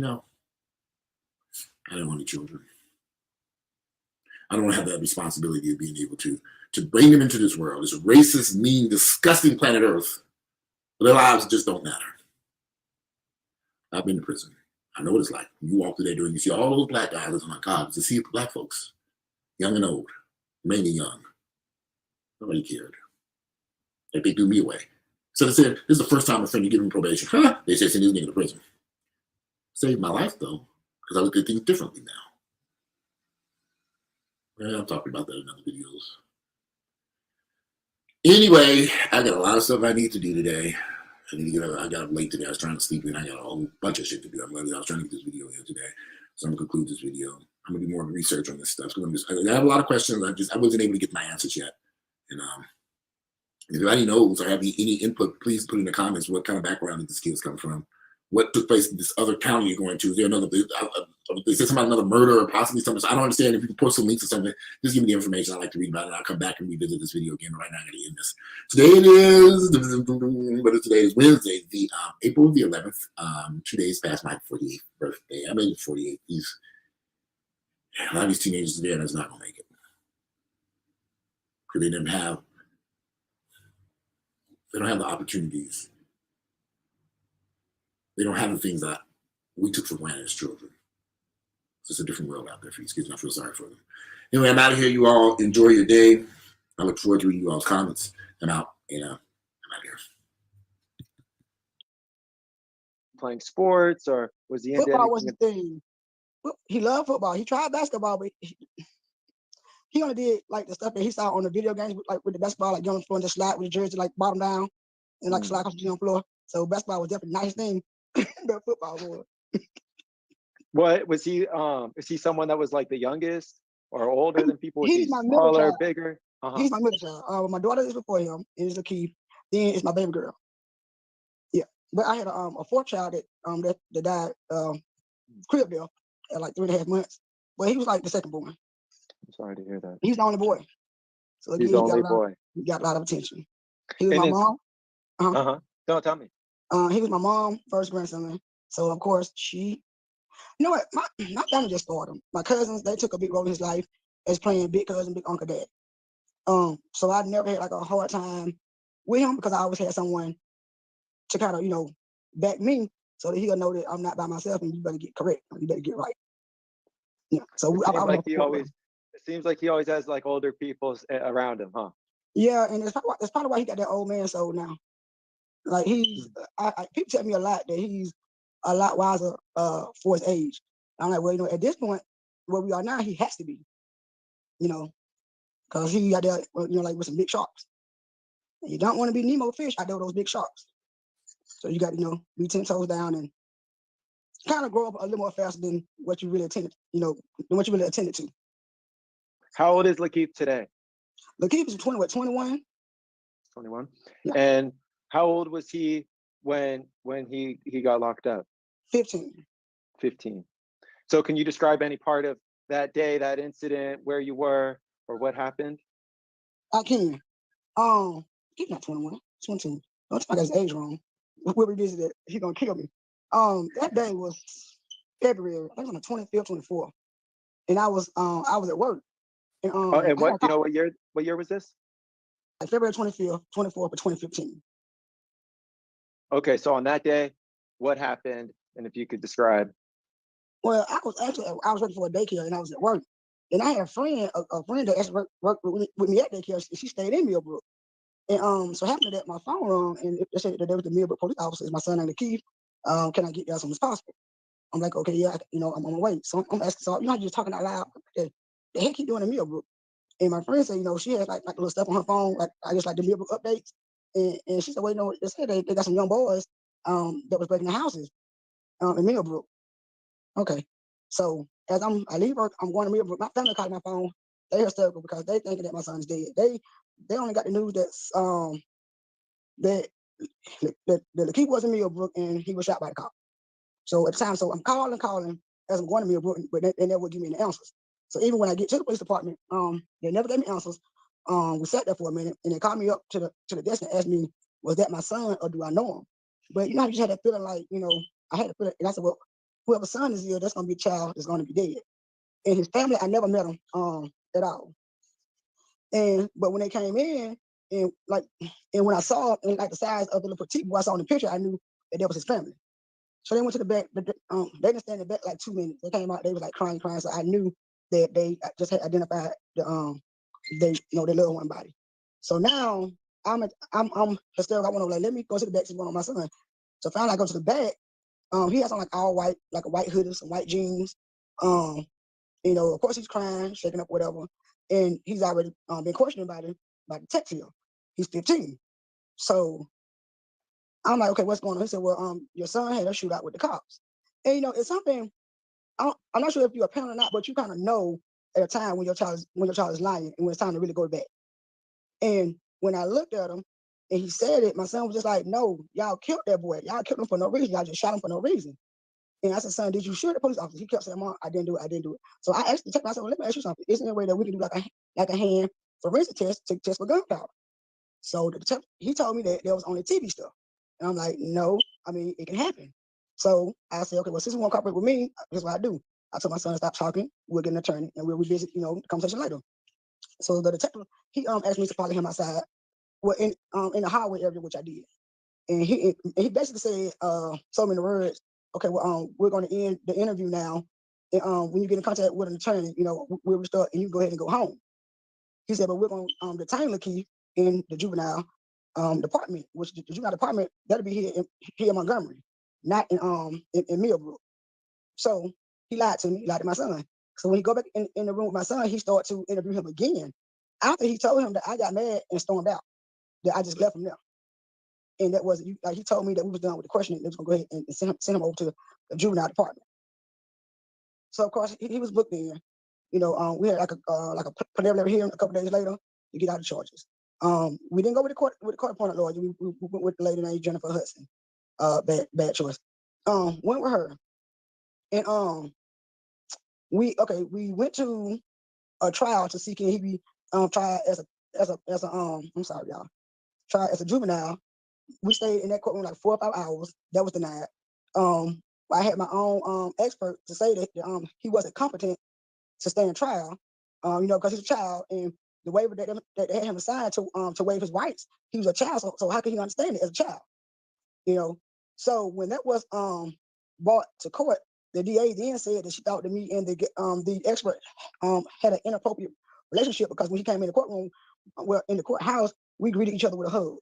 want any children. I don't want to have that responsibility of being able to bring them into this world. This racist, mean, disgusting planet Earth. But their lives just don't matter. I've been to prison. I know what it's like. You walk through that door and you see all those black guys. I'm like, God, to see black folks, young and old, mainly young. Nobody cared. Like they threw me away. So they said, this is the first time a friend you give him probation. Huh? They said, send this nigga to prison. Saved my life though, because I look at things differently now. Well, I'm talking about that in other videos. Anyway, I got a lot of stuff I need to do today. I got up late today. I was trying to sleep in. I got a whole bunch of shit to do. I was trying to get this video in today. So I'm going to conclude this video. I'm going to do more research on this stuff. I have a lot of questions. I wasn't able to get my answers yet. And if anybody knows or have any input, please put in the comments what kind of background did this kids come from. What took place in this other county you're going to? Is there another, they said something about another murder or possibly something. So I don't understand. If you can post some links or something, just give me the information. I'd like to read about it. I'll come back and revisit this video again. But right now, I'm going to end this. Today is Wednesday, April the 11th. 2 days past my 48th birthday. I made 48. A lot of these teenagers today that's not going to make it. Because they don't have the opportunities. They don't have the things that we took for granted as children. It's just a different world out there for these kids, and I feel sorry for them. Anyway, I'm out of here. You all enjoy your day. I look forward to reading you all's comments. I'm out, I'm out of here. Playing sports, or was he into football was the thing. He loved football. He tried basketball, but he only did like the stuff that he saw on the video games, like with the basketball, like get on the floor and just slide with the jersey like bottom down and like slide across the floor. So basketball was definitely a nice thing. But football was. What was he? Is he someone that was like the youngest or older than people? Was He's he my smaller, middle child. bigger? He's my middle child. My daughter is before him, and it's Lekeith. Then it's my baby girl. Yeah, but I had a fourth child that died crib death at like 3.5 months. But he was like the second born. I'm sorry to hear that. He's the only boy. So again, he's the only boy. He got a lot of attention. He was my mom. Don't tell me. He was my mom, first grandson. So of course you know what? My family just started him. My cousins, they took a big role in his life as playing big cousin, big uncle, dad. So I never had like a hard time with him because I always had someone to kind of, back me so that he'll know that I'm not by myself and you better get correct. You better get right. Yeah. So it seems like he always has like older people around him, huh? Yeah, and that's probably why he got that old man soul now. Like people tell me a lot that he's a lot wiser for his age. I'm like, well, at this point, where we are now, he has to be, because he got there, like with some big sharks. And you don't want to be Nemo fish out there with those big sharks. So you got to, be 10 toes down and kind of grow up a little more faster than what you really attended, than what you really attended to. How old is Lekeith today? Lekeith is 21. 21. Yeah. And how old was he when he got locked up? 15. 15. So can you describe any part of that day, that incident, where you were, or what happened? I can. He's not 21. 22. Don't tell me I got his age wrong. We'll revisit it. He's gonna kill me. That day was February. I think it was on the 25th, 24th, and I was at work. And, and what year was this? Like February 25th, 24th of 2015. Okay, so on that day, what happened? And if you could describe. Well, I was working for a daycare and I was at work. And I had a friend that actually worked with me at daycare. She stayed in Millbrook. And so happened that my phone rang and they said that there was the Millbrook police officers. My son named Lekeith. Can I get there as soon as possible? I'm like, okay, yeah, I'm on my way. So I'm asking, so I'm just talking out loud. The heck he doing in Millbrook? And my friend said, she had like little stuff on her phone, like I just like the Millbrook updates. And she said, well, they said they got some young boys that was breaking the houses in Millbrook. Okay. So as I leave work, I'm going to Millbrook. My family called my phone. They hysterical because they thinking that my son's dead. They only got the news that Lekeith was in Millbrook and he was shot by the cop. So at the time, so I'm calling as I'm going to Millbrook, but they never would give me any answers. So even when I get to the police department, they never gave me answers. We sat there for a minute and they called me up to the desk and asked me, was that my son or do I know him? But I just had that feeling like, I had to feel it. And I said, well, whoever's son is here, that's gonna be a child that's gonna be dead. And his family, I never met him at all. But when they came in and when I saw and like the size of the little petite boy I saw in the picture, I knew that was his family. So they went to the back, but they didn't stand in the back like 2 minutes. They came out, they was like crying. So I knew that they just had identified the their little one body. So now I'm hysterical. I want to like, let me go to the back to one of my son. So finally I go to the back. He has on like all white, like a white hoodie, some white jeans. Of course he's crying, shaking up, whatever. And he's already been questioned by the detective. He's 15. So I'm like, okay, what's going on? He said, well, your son had a shootout with the cops. And it's something, I'm not sure if you're a parent or not, but you kind of know at a time when your child is lying and when it's time to really go back. And when I looked at him and he said it, my son was just like, no, y'all killed that boy. Y'all killed him for no reason. Y'all just shot him for no reason. And I said, son, did you shoot the police officer? He kept saying, Mom, I didn't do it. I didn't do it. So I asked the detective, I said, well, let me ask you something. Is there a way that we can do like a hand forensic test to test for gunpowder? So the detective, he told me that there was only TV stuff. And I'm like, no, I mean, it can happen. So I said, okay, well, since you won't cooperate with me, here's what I do. I told my son to stop talking. We'll get an attorney and we'll revisit, the conversation later. So the detective, he asked me to follow him outside, well, in the highway area, which I did. And he basically said, so many words, okay, well, we're going to end the interview now. And when you get in contact with an attorney, we'll restart and you can go ahead and go home. He said, but we're going to detain Lekeith in the juvenile department, which the juvenile department, that'll be here in Montgomery, not in Millbrook. So he lied to me, lied to my son. So when he go back in the room with my son, he started to interview him again. After he told him that I got mad and stormed out, that I just left him there. And that was, like, he told me that we was done with the questioning. They was gonna go ahead and send him over to the juvenile department. So of course he was booked in. We had like a preliminary hearing a couple days later to get out the charges. We didn't go with the court-appointed lawyer. We went with the lady named Jennifer Hudson. Bad choice. Went with her, and we went to a trial to see can he be tried as a I'm sorry y'all, tried as a juvenile. We stayed in that courtroom like 4 or 5 hours. That was denied. I had my own expert to say that he wasn't competent to stand trial, because he's a child, and the waiver that they had him assigned to waive his rights, he was a child, so how could he understand it as a child? So when that was brought to court, the DA then said that she thought that me and the expert had an inappropriate relationship because when he came in the courtroom, well, in the courthouse, we greeted each other with a hug,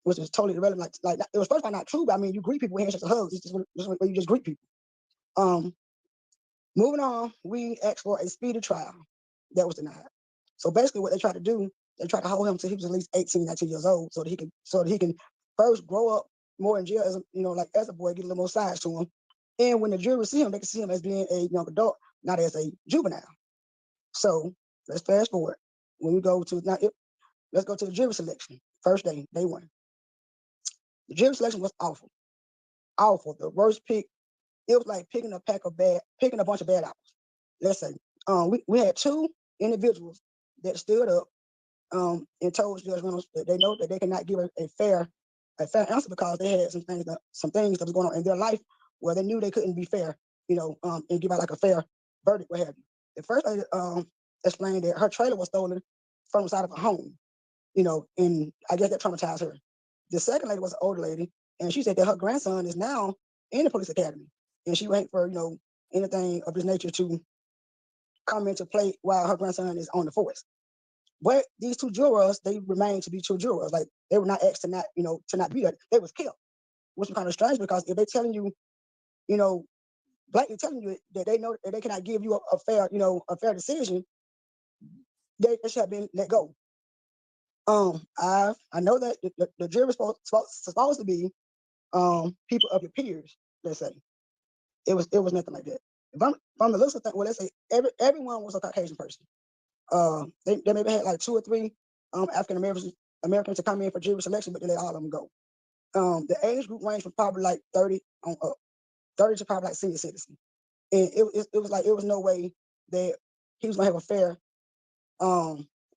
which was totally irrelevant. Like it was first of all not true, but I mean, you greet people with handshakes and hugs. It's just where you just greet people. Moving on, we asked for a speedy trial. That was denied. So basically what they tried to do, they tried to hold him till he was at least 18, 19 years old so that he can first grow up more in jail as as a boy, get a little more size to him. And when the jury see him, they can see him as being a young adult, not as a juvenile. So let's fast forward. When we go to let's go to the jury selection. First day 1. The jury selection was awful. Awful. The worst pick. It was like picking a bunch of bad apples. Let's say we had 2 individuals that stood up and told Judge Reynolds that they know that they cannot give a fair answer because they had some things that was going on in their life where they knew they couldn't be fair, and give out like a fair verdict, what have you. The first lady explained that her trailer was stolen from the side of her home, and I guess that traumatized her. The second lady was an older lady, and she said that her grandson is now in the police academy, and she waiting for anything of this nature to come into play while her grandson is on the force. But these 2 jurors, they remain to be 2 jurors. Like they were not asked to not be there. They was killed, which was kind of strange because if they're telling you, blatantly telling you that they know that they cannot give you a fair decision, they should have been let go. I know that the jury was supposed to be people of your peers. Let's say it was nothing like that. From the looks of things, well, let's say everyone was a Caucasian person. They maybe had like 2 or 3 African Americans to come in for jury selection, but they let all of them go. The age group ranged from probably like 30 on up, 30 to probably like senior citizen. And it was like it was no way that he was gonna have a fair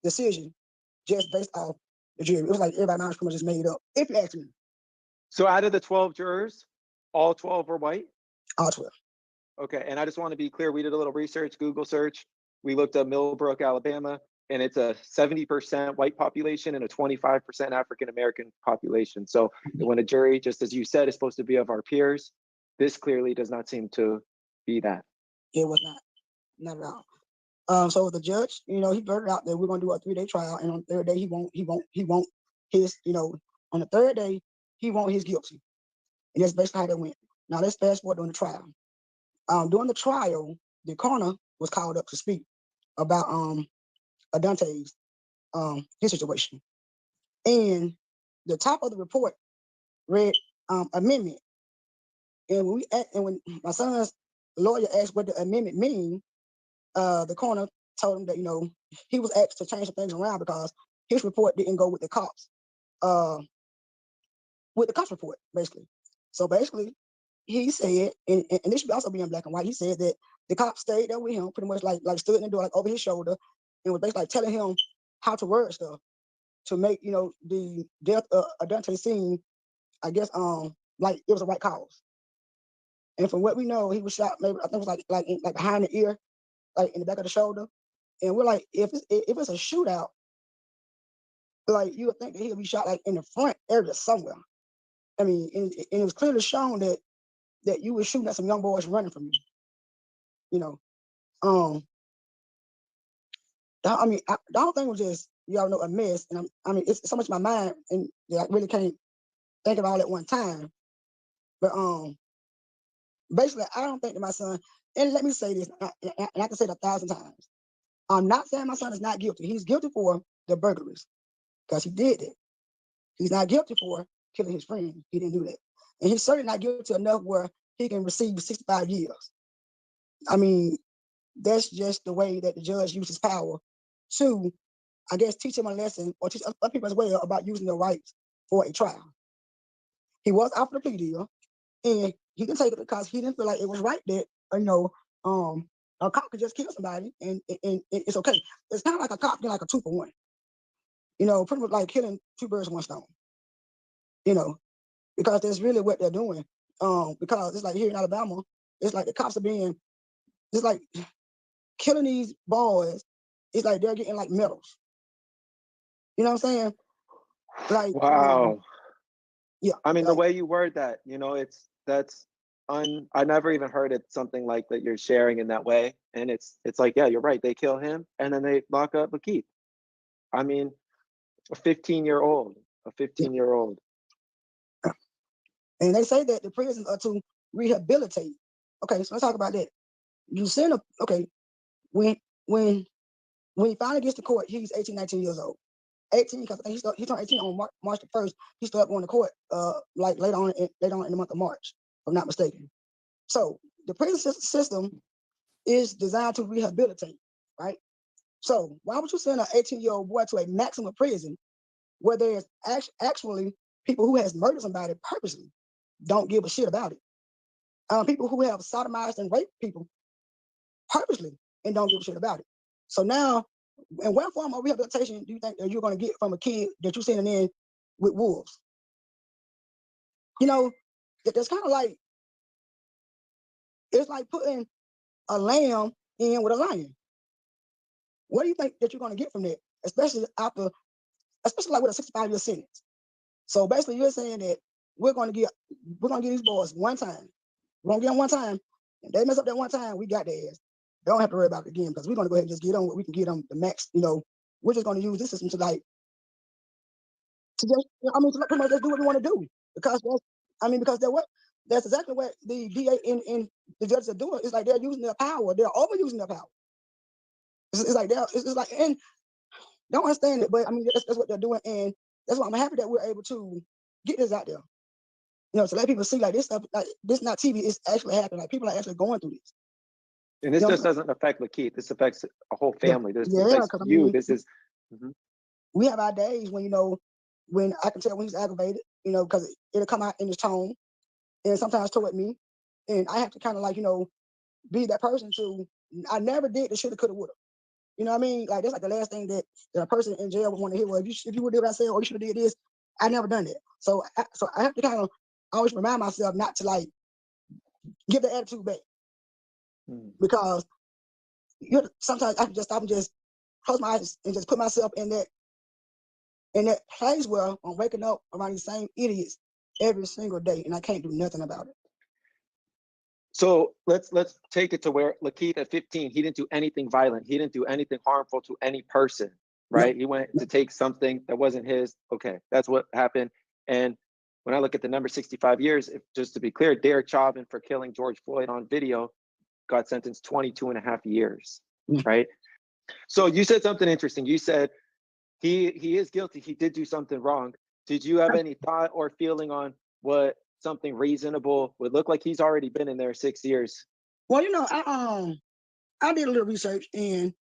decision just based off the jury. It was like everybody mind pretty much just made up, if you ask me. So out of the 12 jurors, all 12 were white? All 12. Okay, and I just want to be clear, we did a little research, Google search. We looked up Millbrook, Alabama. and it's a 70% white population and a 25% African American population. So when a jury, just as you said, is supposed to be of our peers, this clearly does not seem to be that. It was not at all. So the judge, he blurted out that we're gonna do a 3-day trial, and on the third day he won't his, on the third day he won't his guilty, and that's basically how that went. Now let's fast forward during the trial. During the trial, the coroner was called up to speak about Adante's his situation, and the top of the report read amendment, and when my son's lawyer asked what the amendment mean, the coroner told him that he was asked to change some things around because his report didn't go with the cops report, basically. So basically he said, and this should also be in black and white, he said that the cops stayed there with him, pretty much like stood in the door, like over his shoulder, and was basically like telling him how to word stuff to make the death of Adante seem, I guess, like it was a right cause. And from what we know, he was shot maybe, I think it was like behind the ear, like in the back of the shoulder. And we're like, if it's a shootout, like you would think that he would be shot like in the front area somewhere. I mean, and it was clearly shown that you were shooting at some young boys running from you. The whole thing was just, a mess. And it's so much in my mind, and I really can't think of all at one time. But basically, I don't think that my son, and let me say this, and I can say it 1,000 times. I'm not saying my son is not guilty. He's guilty for the burglaries because he did it. He's not guilty for killing his friend. He didn't do that. And he's certainly not guilty enough where he can receive 65 years. I mean, that's just the way that the judge uses power to, I guess, teach him a lesson, or teach other people as well about using their rights for a trial. He was offered a plea deal, and he can take it because he didn't feel like it was right that, a cop could just kill somebody and it's okay. It's kind of like a cop getting like a 2-for-1. Pretty much like killing 2 birds with 1 stone. Because that's really what they're doing. Because it's like here in Alabama, it's like the cops are it's like killing these boys. It's like they're getting like medals. You know what I'm saying? Like, wow. Yeah. I mean, the way you word that, I never even heard it something like that you're sharing in that way. And it's like, yeah, you're right. They kill him and then they lock up Lekeith. I mean, a 15-year-old. And they say that the prisons are to rehabilitate. Okay, so let's talk about that. You send when he finally gets to court, he's 18, 19 years old. 18, because he turned 18 on March the 1st. He started going to court like later on in the month of March, if I'm not mistaken. So the prison system is designed to rehabilitate, right? So why would you send an 18-year-old boy to a maximum prison where there's actually people who has murdered somebody purposely don't give a shit about it? People who have sodomized and raped people purposely and don't give a shit about it. So now, in what form of rehabilitation do you think that you're going to get from a kid that you're sending in with wolves? That's kind of like, it's like putting a lamb in with a lion. What do you think that you're going to get from that? Especially like with a 65-year sentence. So basically, you're saying that we're going to get these boys one time. We're going to get them one time. If they mess up that one time, we got their ass. They don't have to worry about it again because we're going to go ahead and just get them what we can get them the max. We're just going to use this system to pretty much just do what we want to do because that's exactly what the DA and the judges are doing. It's like they're using their power. They're overusing their power. It's like and don't understand it, but I mean that's what they're doing, and that's why I'm happy that we're able to get this out there. To let people see like this stuff, like this not TV, it's actually happening. Like people are actually going through this. And this just doesn't affect Lekeith. This affects a whole family. This affects you. We have our days when when I can tell when he's aggravated, because it'll come out in his tone, and sometimes toward me, and I have to kind of be that person to. I never did the shoulda, coulda, woulda. You know what I mean? Like that's like the last thing that a person in jail would want to hear. Well, if you would do what I said, or you should have did this, I never done that. So I have to kind of always remind myself not to give the attitude back, because sometimes I can just stop and just close my eyes and just put myself in that place where I'm waking up around these same idiots every single day, and I can't do nothing about it. So let's take it to where Lekeith at 15, he didn't do anything violent. He didn't do anything harmful to any person, right? He went to take something that wasn't his. Okay, that's what happened. And when I look at the number 65 years, just to be clear, Derek Chauvin for killing George Floyd on video got sentenced 22 and a half years, right? So you said something interesting. You said he is guilty. He did do something wrong. Did you have any thought or feeling on what something reasonable would look like? He's already been in there 6 years. Well, I did a little research, and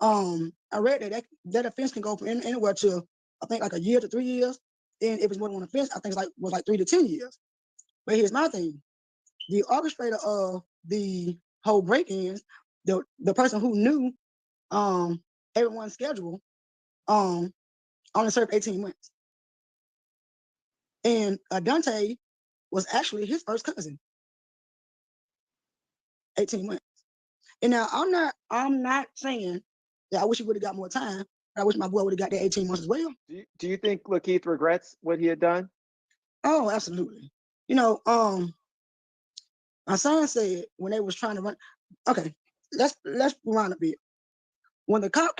I read that offense can go from anywhere to, I think, like a year to 3 years. And if it's more than one offense, I think was like 3 to 10 years. But here's my thing: the orchestrator of the whole break-ins, the person who knew everyone's schedule, only served 18 months. And Dante was actually his first cousin. 18 months. And now I'm not saying that I wish he would have got more time, but I wish my boy would have got that 18 months as well. Do you think Lekeith regrets what he had done? Oh, absolutely. My son said when they was trying to run. Okay, let's rewind a bit. When the cop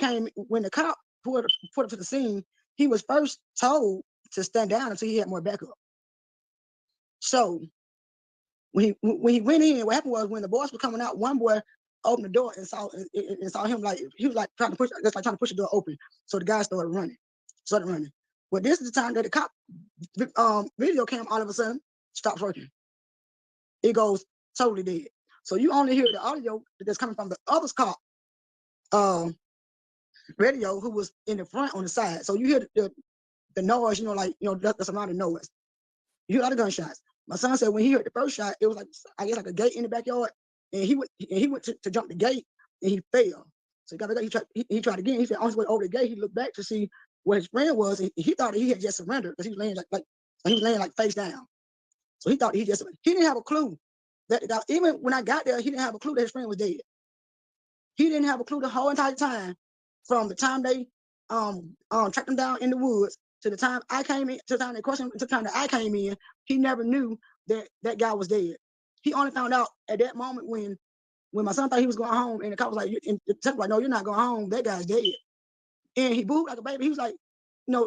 pulled up to the scene, he was first told to stand down until he had more backup. So when he went in, what happened was when the boys were coming out, one boy opened the door and saw him, like he was like trying to push the door open. So the guy started running. But this is the time that the cop video cam all of a sudden stops working. It goes totally dead. So you only hear the audio that's coming from the other cop radio who was in the front on the side. So you hear the noise, that's around the noise. You hear a lot of gunshots. My son said when he heard the first shot, it was like, I guess, like a gate in the backyard, and he went to jump the gate, and he fell. So he got the gate. He tried again. He said on his way over the gate, he looked back to see where his friend was, and he thought that he had just surrendered because he was laying like face down. So he thought he didn't have a clue that even when I got there, he didn't have a clue that his friend was dead. He didn't have a clue the whole entire time, from the time they tracked him down in the woods to the time I came in, to the time they questioned him, to the time that I came in. He never knew that guy was dead. He only found out at that moment when my son thought he was going home, and the cop was like, no, you're not going home. That guy's dead. And he booed like a baby. He was like,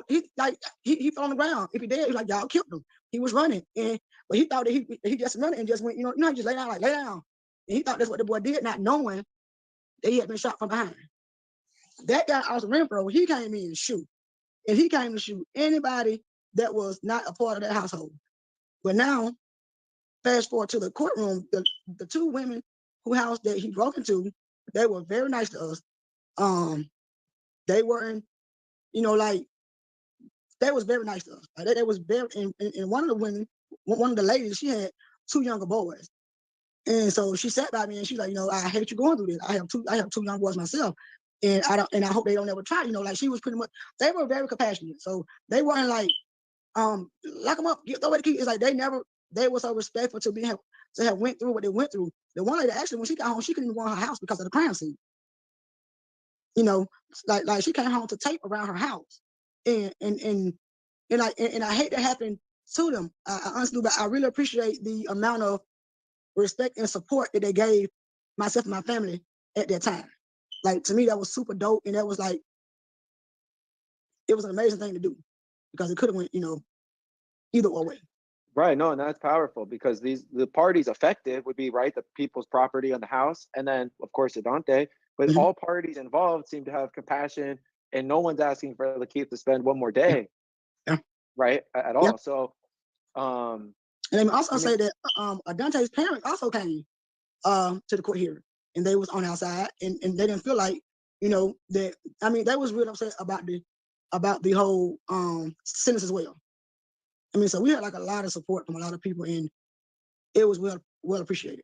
he fell on the ground. If he dead, he was like, y'all killed him. He was running, but he thought that he just running and just went, he just lay down, lay down. And he thought that's what the boy did, not knowing that he had been shot from behind. That guy, Austin Renfro, he came in and shoot. And he came to shoot anybody that was not a part of that household. But now, fast forward to the courtroom, the two women whose house that he broke into, they were very nice to us. They weren't, they was very nice to us. They was very, and one of the women, one of the ladies, she had two younger boys. And so she sat by me and she's like, I hate you going through this. I have two young boys myself. And I hope they don't ever try, she was pretty much, they were very compassionate. So they weren't like, lock them up, throw away the key. It's like they were so respectful to have went through what they went through. The one lady, actually, when she got home, she couldn't even go in her house because of the crime scene. Like she came home to tape around her house. And I hate that happened to them. I honestly, but I really appreciate the amount of respect and support that they gave myself and my family at that time. Like, to me, that was super dope, and that was like, it was an amazing thing to do, because it could have went, either way. Right, no, and that's powerful, because the parties affected would be, right, the people's property on the house, and then, of course, Adante, but all parties involved seem to have compassion, and no one's asking for Lekeith to spend one more day, right, at all. So, and let me also say that Adante's parents also came to the court hearing, and they was on our side, and they didn't feel like, that, they was real upset about the whole sentence as well. So we had like a lot of support from a lot of people, and it was well appreciated.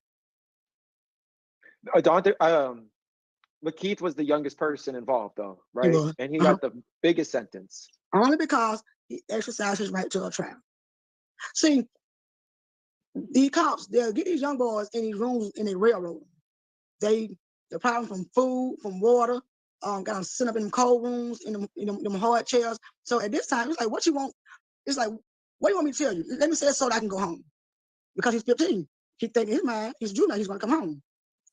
Adante, Lekeith was the youngest person involved, though, right? And he got the biggest sentence. Only because he exercised his right to a trial. See, the cops, they'll get these young boys in these rooms and they railroad them. The problem from food, from water, got him sitting up in them cold rooms, in them hard chairs. So at this time, it's like, what you want? It's like, what do you want me to tell you? Let me say it so that I can go home. Because he's 15. He thinking in his mind, he's juvenile, he's gonna come home.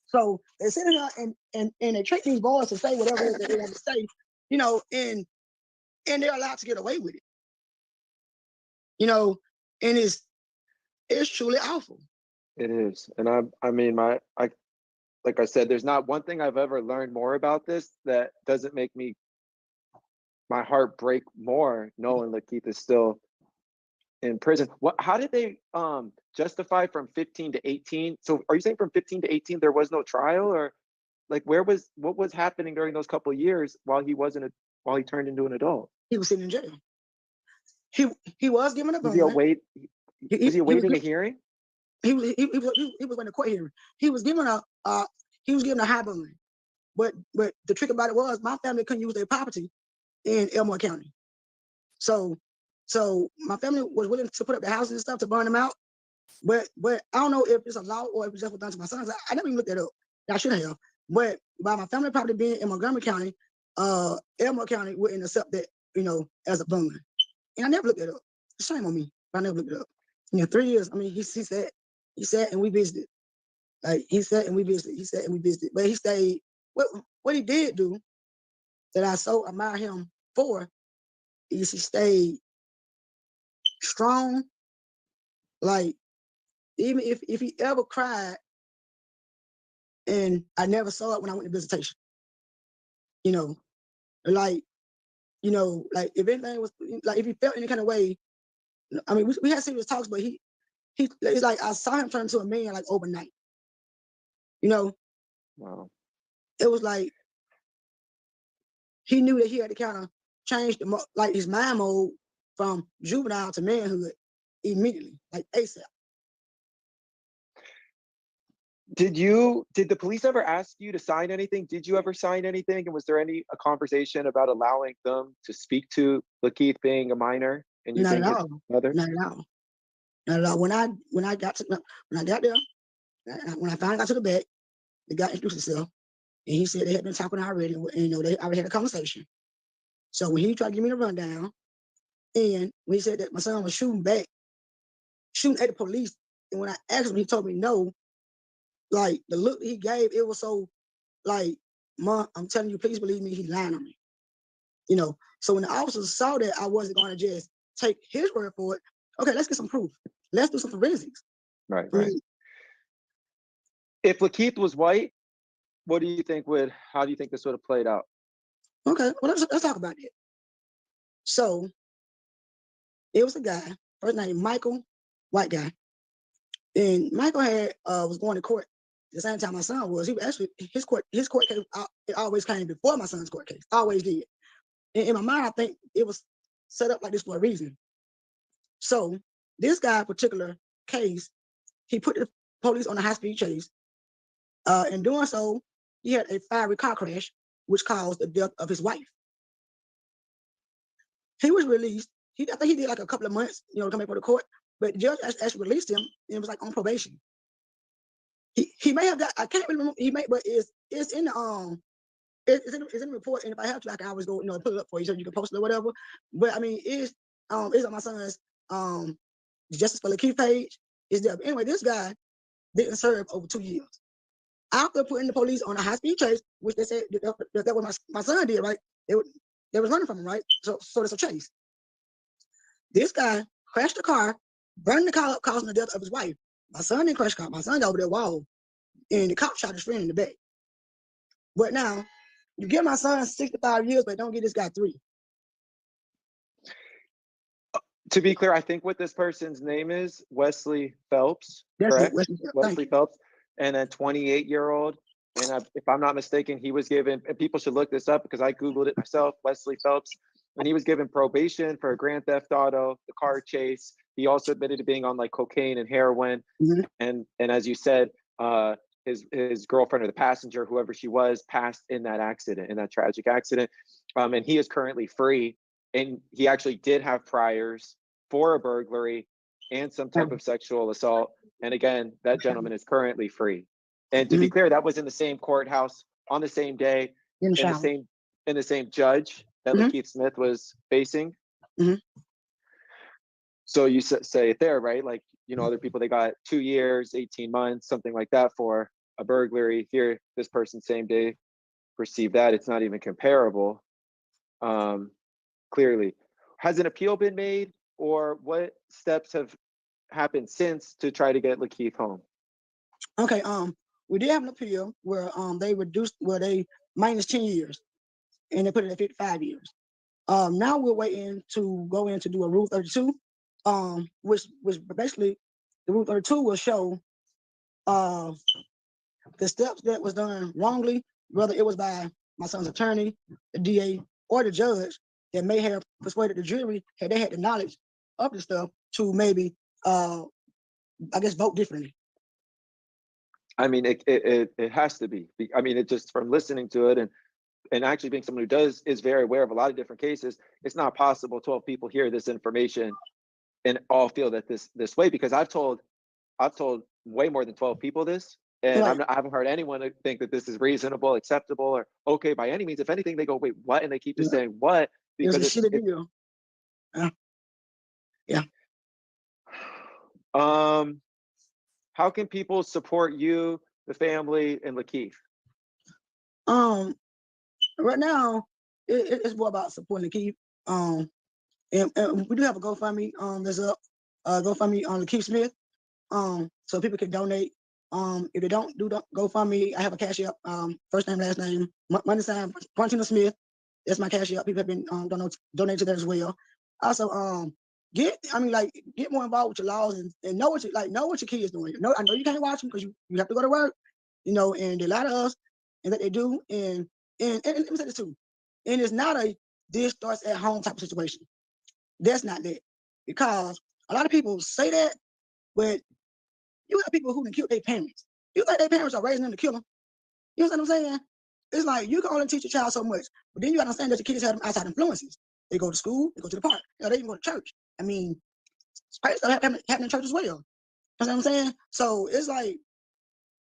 So they're sitting there and they trick these boys to say whatever it is that they want to say, you know, and they're allowed to get away with it. You know, and it's truly awful. It is. And I mean, like I said, there's not one thing I've ever learned more about this that doesn't make my heart break more knowing Lekeith is still in prison. How did they justify from 15 to 18? So are you saying from 15 to 18 there was no trial, or like what was happening during those couple of years while he turned into an adult? He was sitting in jail. He was given a bond. Was he awaiting a hearing? He was in a court hearing. He was given a high bond. But the trick about it was my family couldn't use their property in Elmore County. So my family was willing to put up the houses and stuff to burn them out. But I don't know if it's a law or if it's just what done to my sons. I never even looked that up. I should have. But by my family property being in Montgomery County, Elmore County wouldn't accept that, you know, as a bond. And I never looked it up. Shame on me. I never looked it up. You know, 3 years. I mean, he said, and we visited. Like he said, and we visited. But he stayed. What he did do that I so admire him for is he stayed strong. Like even if he ever cried, and I never saw it when I went to visitation. You know, like if anything was like if he felt any kind of way. I mean, we had serious talks, but it's like I saw him turn into a man like overnight. You know? Wow. It was like he knew that he had to kind of change his mind mode from juvenile to manhood immediately, like ASAP. Did the police ever ask you to sign anything? Did you ever sign anything? And was there a conversation about allowing them to speak to Lekeith being a minor and you being his mother? Not at all. Not at all. When I got there, when I finally got to the back, the guy introduced himself, and he said they had been talking already, and you know they already had a conversation. So when he tried to give me the rundown, and when he said that my son was shooting at the police, and when I asked him, he told me no. Like the look that he gave, it was so like, "Mom, I'm telling you, please believe me, he's lying on me." You know. So when the officers saw that I wasn't going to just take his word for it, okay, let's get some proof. Let's do some forensics. Right. If Lekeith was white, how do you think this would have played out? Okay, well, let's talk about it. So, it was a guy, first name Michael, white guy. And Michael was going to court at the same time my son was. He was actually, his court case, it always came before my son's court case. Always did. And in my mind, I think it was set up like this for a reason. So, this guy, particular case, he put the police on a high-speed chase. In doing so, he had a fiery car crash, which caused the death of his wife. He was released. I think he did like a couple of months, you know, to come before the court. But the judge actually released him, and it was like on probation. He may have got, I can't remember. But it's in the it's in the report. And if I have to, I can always go, you know, put it up for you so you can post it or whatever. But I mean, it's on my son's Justice for Lekeith page. Is there? But anyway, this guy didn't serve over 2 years. After putting the police on a high-speed chase, which they said that was my son did, right? They was running from him, right? So it's a chase. This guy crashed the car, burned the car up, causing the death of his wife. My son didn't crash the car. My son got over there wall, and the cop shot his friend in the back. But now, you give my son 65 years, but don't give this guy 3. To be clear, I think what this person's name is Wesley Phelps, correct? Wesley Phelps. And a 28-year-old. And if I'm not mistaken, he was given, and people should look this up because I Googled it myself, Wesley Phelps, and he was given probation for a grand theft auto, the car chase. He also admitted to being on like cocaine and heroin. Mm-hmm. And as you said, his girlfriend or the passenger, whoever she was, passed in that tragic accident. And he is currently free. And he actually did have priors for a burglary and some type of sexual assault. And again, that gentleman is currently free. And to be clear, that was in the same courthouse on the same day, in the same and the same judge that Lekeith Smith was facing. So you say it there, right? Like, you know, other people, they got 2 years, 18 months, something like that for a burglary. Here, this person same day received that. It's not even comparable. Clearly, has an appeal been made, or what steps have happened since to try to get Lekeith home? Okay, we did have an appeal where they reduced, where they minus 10 years and they put it at 55 years. Now we're waiting to go in to do a Rule 32, which basically the Rule 32 will show the steps that was done wrongly, whether it was by my son's attorney, the DA, or the judge, that may have persuaded the jury, had they had the knowledge of the stuff, to maybe, I guess, vote differently. I mean, it has to be. I mean, it just, from listening to it and actually being someone who is very aware of a lot of different cases, it's not possible 12 people hear this information and all feel that this way, because I've told way more than 12 people this, and Right. I haven't heard anyone think that this is reasonable, acceptable, or okay by any means. If anything, they go, wait, what? And they keep just saying what, It was because a shitty deal. Yeah. How can people support you, the family, and Lekeith? Right now, it's more about supporting Lekeith. And we do have a GoFundMe. There's a GoFundMe on Lekeith Smith. So people can donate. If they don't do the GoFundMe, I have a Cash App. First name, last name, money sign, Quantina Smith. That's my Cash App. People have been donating to that as well. Also, get more involved with your laws and know what your kids doing. I know you can't watch them because you have to go to work, you know, and they lie to us and that they do. And let me say this too. And it's not a this starts at home type of situation. That's not that. Because a lot of people say that, but you have people who can kill their parents. You think their parents are raising them to kill them? You know what I'm saying? It's like you can only teach your child so much, but then you got to understand that your kids have them outside influences. They go to school, they go to the park, you know, they even go to church. I mean, crazy stuff happen in church as well. You know what I'm saying? So it's like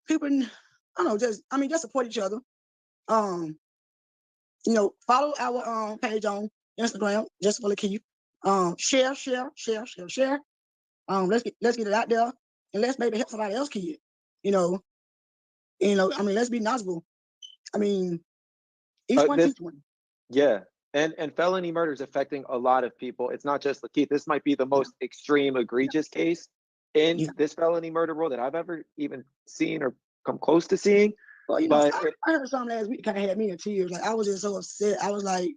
people, I don't know, just support each other. You know, follow our page on Instagram, just for Lekeith. Share. Let's get it out there, and let's maybe help somebody else kid. You know, I mean, let's be knowledgeable. I mean, each one teach one. Yeah, and felony murder is affecting a lot of people. It's not just Lekeith. This might be the most extreme, egregious case in this felony murder world that I've ever even seen or come close to seeing. Well, you know, I heard something last week that kind of had me in tears. Like, I was just so upset. I was like,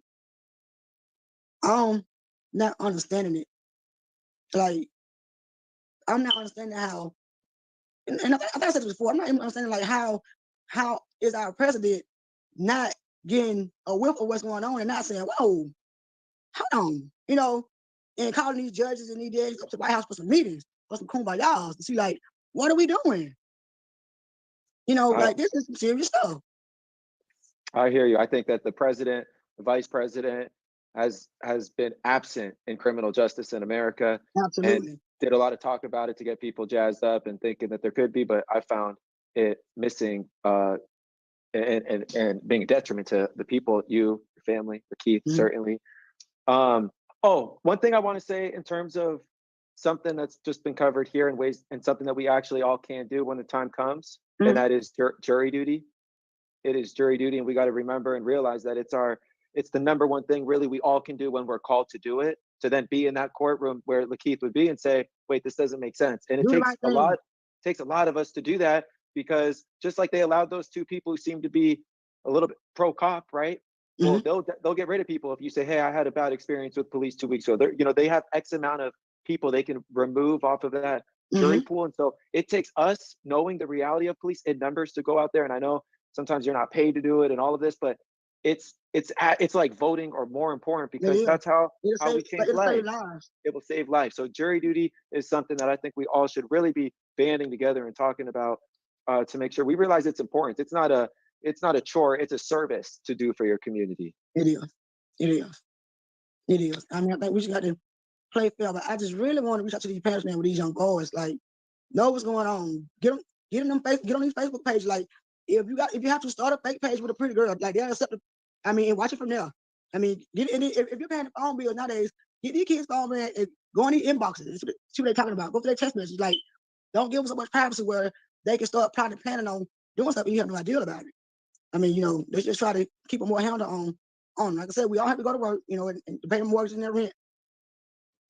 I'm not understanding it. Like, I'm not understanding how, and I think I said this before, I'm not even understanding like how is our president not getting a whiff of what's going on and not saying, whoa, hold on, you know, and calling these judges and these days up to the White House for some meetings, for some kumbayas to see like, what are we doing? You know, like this is some serious stuff. I hear you. I think that the president, the vice president has been absent in criminal justice in America. Absolutely. And did a lot of talk about it to get people jazzed up and thinking that there could be, but I found it missing and being a detriment to the people, you, your family, Lekeith, certainly. One thing I want to say in terms of something that's just been covered here in ways, and something that we actually all can do when the time comes, and that is jury duty. It is jury duty, and we got to remember and realize that it's the number one thing really we all can do when we're called to do it, to then be in that courtroom where Lekeith would be and say, wait, this doesn't make sense. And it takes a lot of us to do that, because just like they allowed those two people who seem to be a little bit pro-cop, right? Well, they'll get rid of people if you say, hey, I had a bad experience with police 2 weeks ago. They have X amount of people they can remove off of that jury pool. And so it takes us knowing the reality of police in numbers to go out there. And I know sometimes you're not paid to do it and all of this, but it's like voting or more important, because that's how we change lives. It will save lives. So jury duty is something that I think we all should really be banding together and talking about to make sure we realize it's important. It's not a chore, it's a service to do for your community. It is. I mean, I think we just got to play fair, but I just really want to reach out to these parents, man, with these young boys. Like, know what's going on. Get on these Facebook pages. Like, if you have to start a fake page with a pretty girl, like they'll accept I mean, and watch it from there. I mean, if you're paying the phone bill nowadays, get these kids phone, man, and go in these inboxes and see what they're talking about. Go for their text messages. Like, don't give them so much privacy where they can start plotting, planning on doing something you have no idea about it. I mean, let's just try to keep a more handle on. Like I said, we all have to go to work, and pay them mortgage and their rent.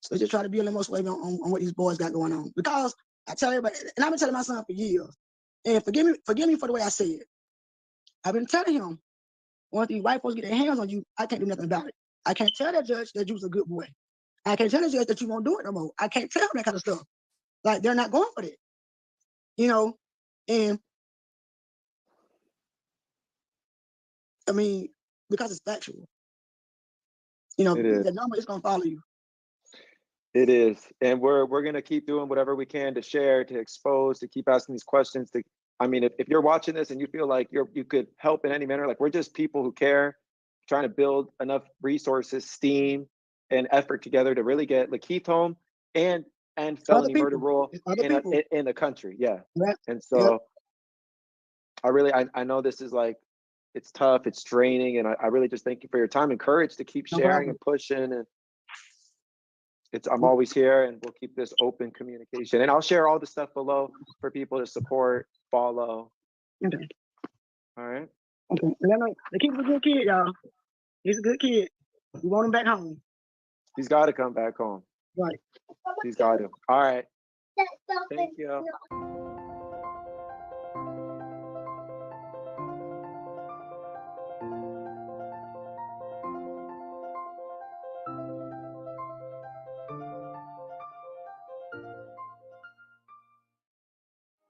So let's just try to be a little more sway on what these boys got going on. Because I tell everybody, and I've been telling my son for years, and forgive me for the way I say it. I've been telling him, once these white folks get their hands on you, I can't do nothing about it. I can't tell that judge that you was a good boy. I can't tell the judge that you won't do it no more. I can't tell them that kind of stuff. Like, they're not going for it. And I mean, because it's factual. The number is gonna follow you. It is, and we're gonna keep doing whatever we can to share, to expose, to keep asking these questions. If you're watching this and you feel like you could help in any manner, like, we're just people who care, trying to build enough resources, steam, and effort together to really get Lekeith home and felony murder rule in the country. Yeah. Right. And so I know this is like, it's tough, it's draining, and I really just thank you for your time and courage to keep sharing and pushing. And I'm always here, and we'll keep this open communication. And I'll share all the stuff below for people to support, follow. Okay. All right. Okay. Lekeith's a good kid, y'all. He's a good kid. We want him back home. He's got to come back home. Right. He's got to. All right. Thank you.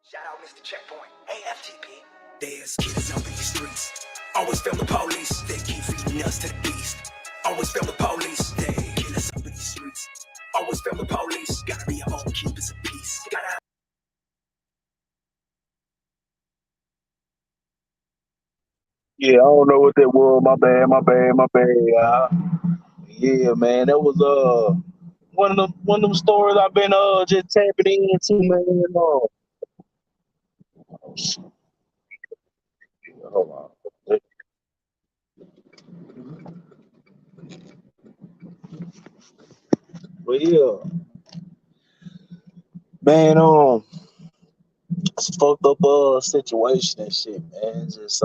Shout out Mr. Checkpoint. Hey, FTP. There's kids up in the streets. Always feel the police. They keep feeding us to the beast. Always feel the police. They kill us up in the streets. Always feel the police. Gotta be our own keepers of peace. Yeah, I don't know what that was. My bad. Yeah, man, that was one of them stories I've been just tapping into, man. Hold on. But yeah, man, it's a fucked up situation and shit, man. Just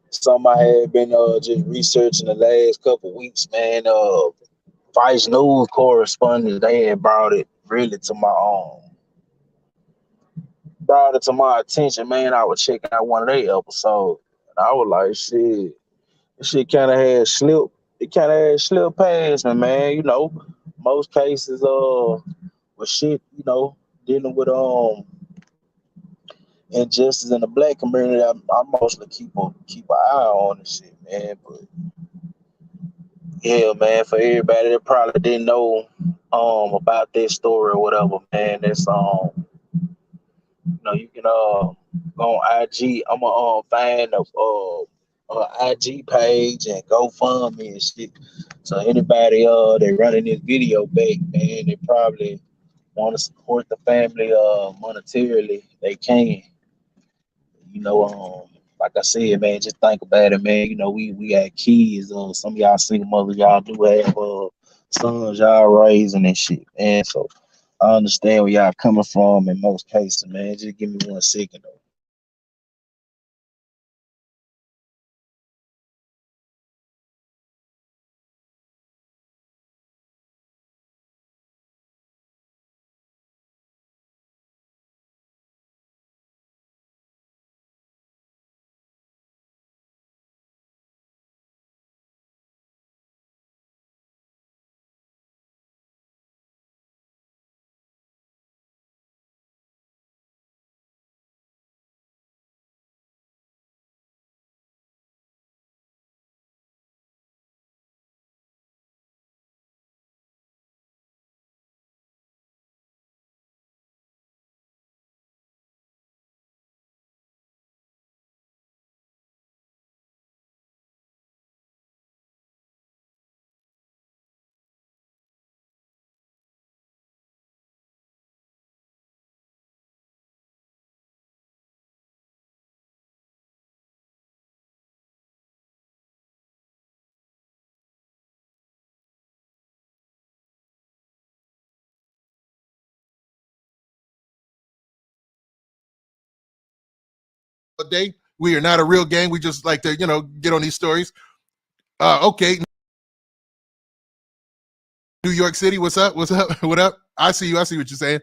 something I had been just researching the last couple weeks, man. Vice News correspondents, they had brought it to my attention, man. I was checking out one of their episodes, and I was like, shit, this shit kind of had slipped. It kind of had slipped past me, man. Most cases with shit, dealing with injustice in the black community. I mostly keep an eye on this shit, man. But yeah, man, for everybody that probably didn't know about that story or whatever, man, that's you can go on IG. I'm a fan of IG page and GoFundMe and shit. So anybody that running this video back, man, they probably want to support the family monetarily. They can. Like I said, man, just think about it, man. We got kids. Some of y'all single mothers, y'all do have sons y'all raising and shit, man. So I understand where y'all coming from in most cases, man. Just give me 1 second, though. day. We are not a real gang. We just like to, get on these stories. Okay. New York City, what's up? What's up? What up? I see you. I see what you're saying.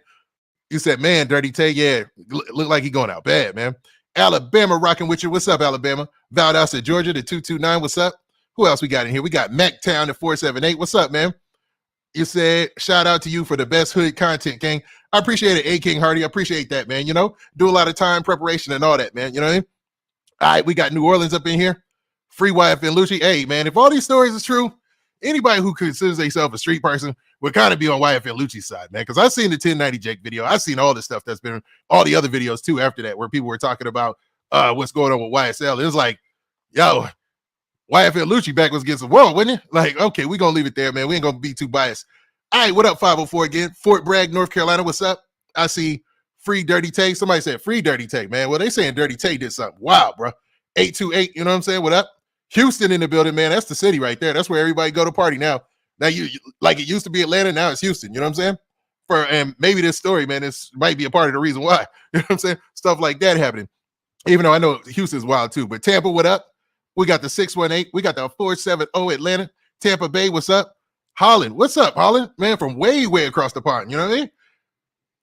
You said, man, Dirty Tay, yeah, look like he going out bad, man. Alabama rocking with you. What's up, Alabama? Valdosta, Georgia, the 229. What's up? Who else we got in here? We got Mactown, the 478. What's up, man? You said, shout out to you for the best hood content, King. I appreciate it, A. King Hardy. I appreciate that, man. Do a lot of time preparation and all that, man. You know what I mean? All right, we got New Orleans up in here. Free YFN Lucci. Hey, man, if all these stories is true, anybody who considers themselves a street person would kind of be on YFN Lucci's side, man, because I've seen the 1090 Jake video. I've seen all the stuff that's been all the other videos, too, after that, where people were talking about what's going on with YSL. It was like, yo, YFN Lucci back was against the world, wasn't it? Like, okay, we're going to leave it there, man. We ain't going to be too biased. All right, what up, 504 again? Fort Bragg, North Carolina, what's up? I see Free Dirty Tay. Somebody said Free Dirty Tay, man. Well, they saying Dirty Tay did something. Wow, bro. 828, you know what I'm saying? What up? Houston in the building, man. That's the city right there. That's where everybody go to party now. Now, you like it used to be Atlanta, now it's Houston. You know what I'm saying? And maybe this story, man, this might be a part of the reason why. You know what I'm saying? Stuff like that happening. Even though I know Houston's wild too. But Tampa, what up? We got the 618. We got the 470 Atlanta. Tampa Bay, what's up? Holland, what's up, Holland? Man, from way, way across the pond. You know what I mean?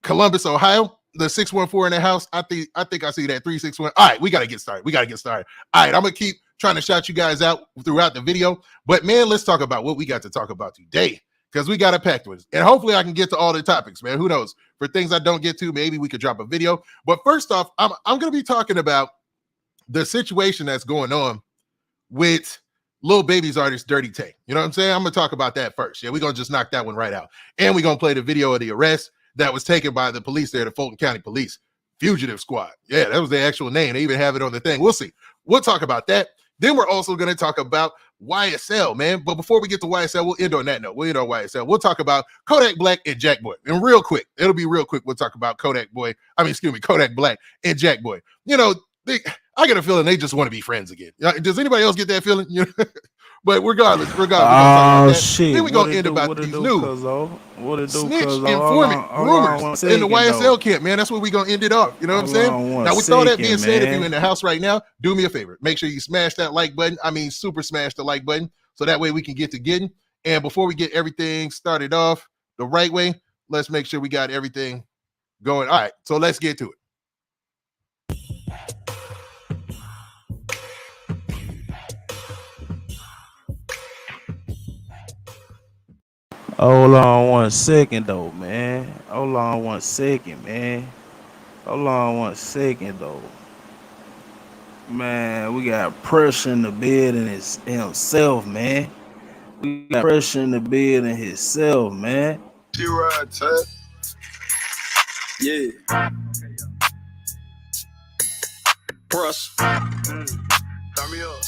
Columbus, Ohio. The 614 in the house. I think I see that 361. All right, we got to get started. All right, I'm going to keep trying to shout you guys out throughout the video. But, man, let's talk about what we got to talk about today, because we got a packed one. And hopefully I can get to all the topics, man. Who knows? For things I don't get to, maybe we could drop a video. But first off, I'm going to be talking about the situation that's going on with Lil Baby's artist, Dirty Tay. You know what I'm saying? I'm going to talk about that first. Yeah, we're going to just knock that one right out. And we're going to play the video of the arrest that was taken by the police there, the Fulton County Police Fugitive Squad. Yeah, that was the actual name. They even have it on the thing. We'll see. We'll talk about that. Then we're also going to talk about YSL, man. But before we get to YSL, we'll end on that note. We'll end on YSL. We'll talk about Kodak Black and Jack Boy. And real quick, it'll be real quick. We'll talk about Kodak Black and Jack Boy. I get a feeling they just want to be friends again. Does anybody else get that feeling? But regardless, oh shit! Then we're gonna end about these news. Snitch informant rumors in the YSL camp, man. That's where we're gonna end it off. You know what I'm saying? Now, with all that being said, if you're in the house right now, do me a favor. Make sure you smash that like button. I mean, super smash the like button, so that way we can get to getting. And before we get everything started off the right way, let's make sure we got everything going. All right, so let's get to it. Hold on 1 second, though, man. Hold on 1 second, man. Man, we got pressure in the building himself, man. We got pressure in the building himself, man. You right, Ted. Yeah. Press. Turn me up.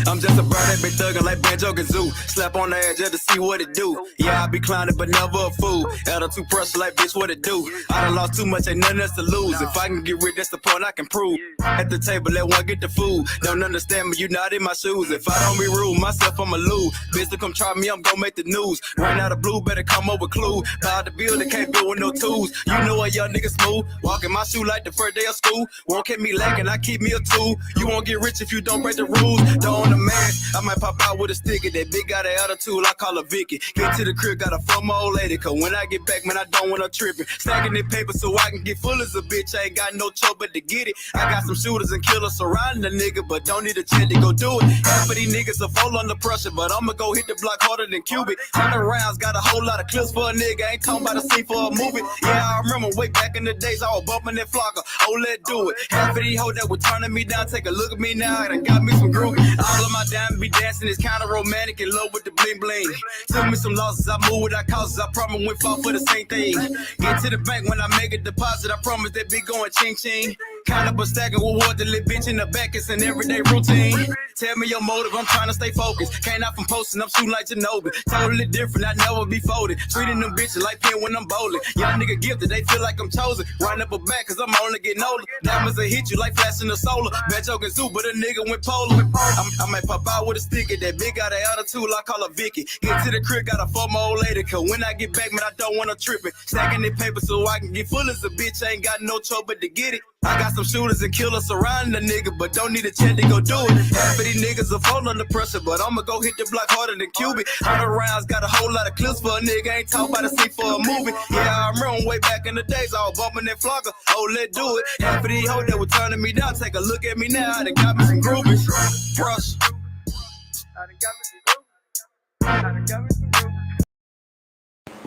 I'm just a bird that been thuggin' like Banjo Kazoo. Slap on the edge just to see what it do. Yeah, I be clowning, but never a fool. Attitude pressure like bitch, what it do? I done lost too much, ain't nothing else to lose. If I can get rid, that's the point I can prove. At the table, let one get the food. Don't understand me, you not in my shoes. If I don't be rude, myself I'ma lose. Bitch, to come try me, I'm gon' make the news. Ran out of blue, better come up with clue. Buy the building, can't build with no tools. You know a young nigga smooth. Walking my shoe like the first day of school. Won't keep me lacking, I keep me a tool. You won't get rich if you don't break the rules. Don't a man, I might pop out with a sticker. That big got an attitude, I call her Vicky. Get to the crib, got a phone my old lady. Cause when I get back, man, I don't want no tripping. Stacking the paper so I can get full as a bitch. I ain't got no choice but to get it. I got some shooters and killers surrounding the nigga, but don't need a check to go do it. Half of these niggas will fall under pressure, but I'ma go hit the block harder than Cubic. 100 rounds, got a whole lot of clips for a nigga. Ain't talking about a scene for a movie. Yeah, I remember way back in the days, I was bumping that flocker. Oh, let's do it. Half of these hoes that were turning me down, take a look at me now, and got me some groovy. All of my diamonds be dancing, it's kinda romantic, in love with the bling bling. Took me some losses, I move without causes, I promise we fall for the same thing. Get to the bank when I make a deposit, I promise that be going ching ching. Count up a stack and reward the little bitch in the back. It's an everyday routine. Tell me your motive, I'm trying to stay focused. Can't out from posting, I'm shooting like Ginobili. Totally different, I never be folded. Treating them bitches like pin when I'm bowling. Young nigga gifted, they feel like I'm chosen. Riding up a back, cause I'm only getting older. Diamonds will hit you like flashing the solar. Bad joking zoo, but a nigga went polar. I might pop out with a sticker. That big got an attitude, I call her Vicky. Get to the crib, got a former old lady. Cause when I get back, man, I don't want to trip it. Stacking the paper so I can get full as a bitch. I ain't got no choice but to get it. I got some shooters and killers surrounding the nigga, but don't need a check to go do it. Half of these niggas are fall under pressure, but I'ma go hit the block harder than Cuban. 100 rounds, got a whole lot of clips for a nigga. Ain't talk about a scene for a movie. Yeah, I remember way back in the days, I was bumping that flogger. Oh, let's do it. Half of these hoes that were turning me down, take a look at me now. I done got me some groupies. Brush.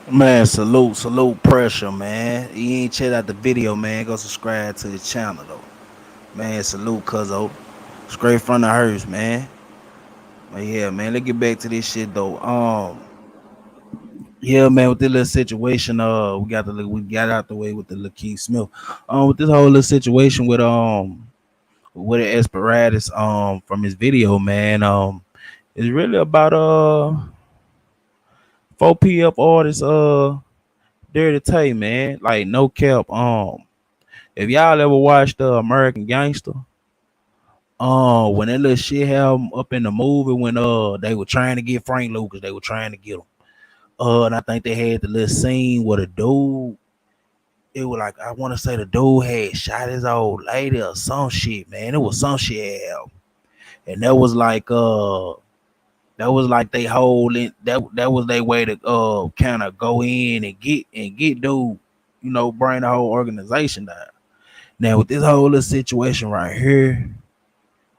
Man, salute Pressure, man. You ain't check out the video, man. Go subscribe to the channel, though. Man, salute, cuzzo. Straight from the hearse, man. But yeah, man, let's get back to this shit, though. Yeah, man, with this little situation, we got out the way with the Lekeith Smith. With this whole little situation with the apparatus, from his video, man, it's really about 4PF artist, Dirty Tay, man. Like, no cap. If y'all ever watched American Gangster, when that little shit happened up in the movie when they were trying to get Frank Lucas, they were trying to get him. And I think they had the little scene where the dude, it was like, I want to say the dude had shot his old lady or some shit, man. It was some shit happened. And that was like they holding that was their way to kind of go in and get dude, bring the whole organization down. Now with this whole little situation right here,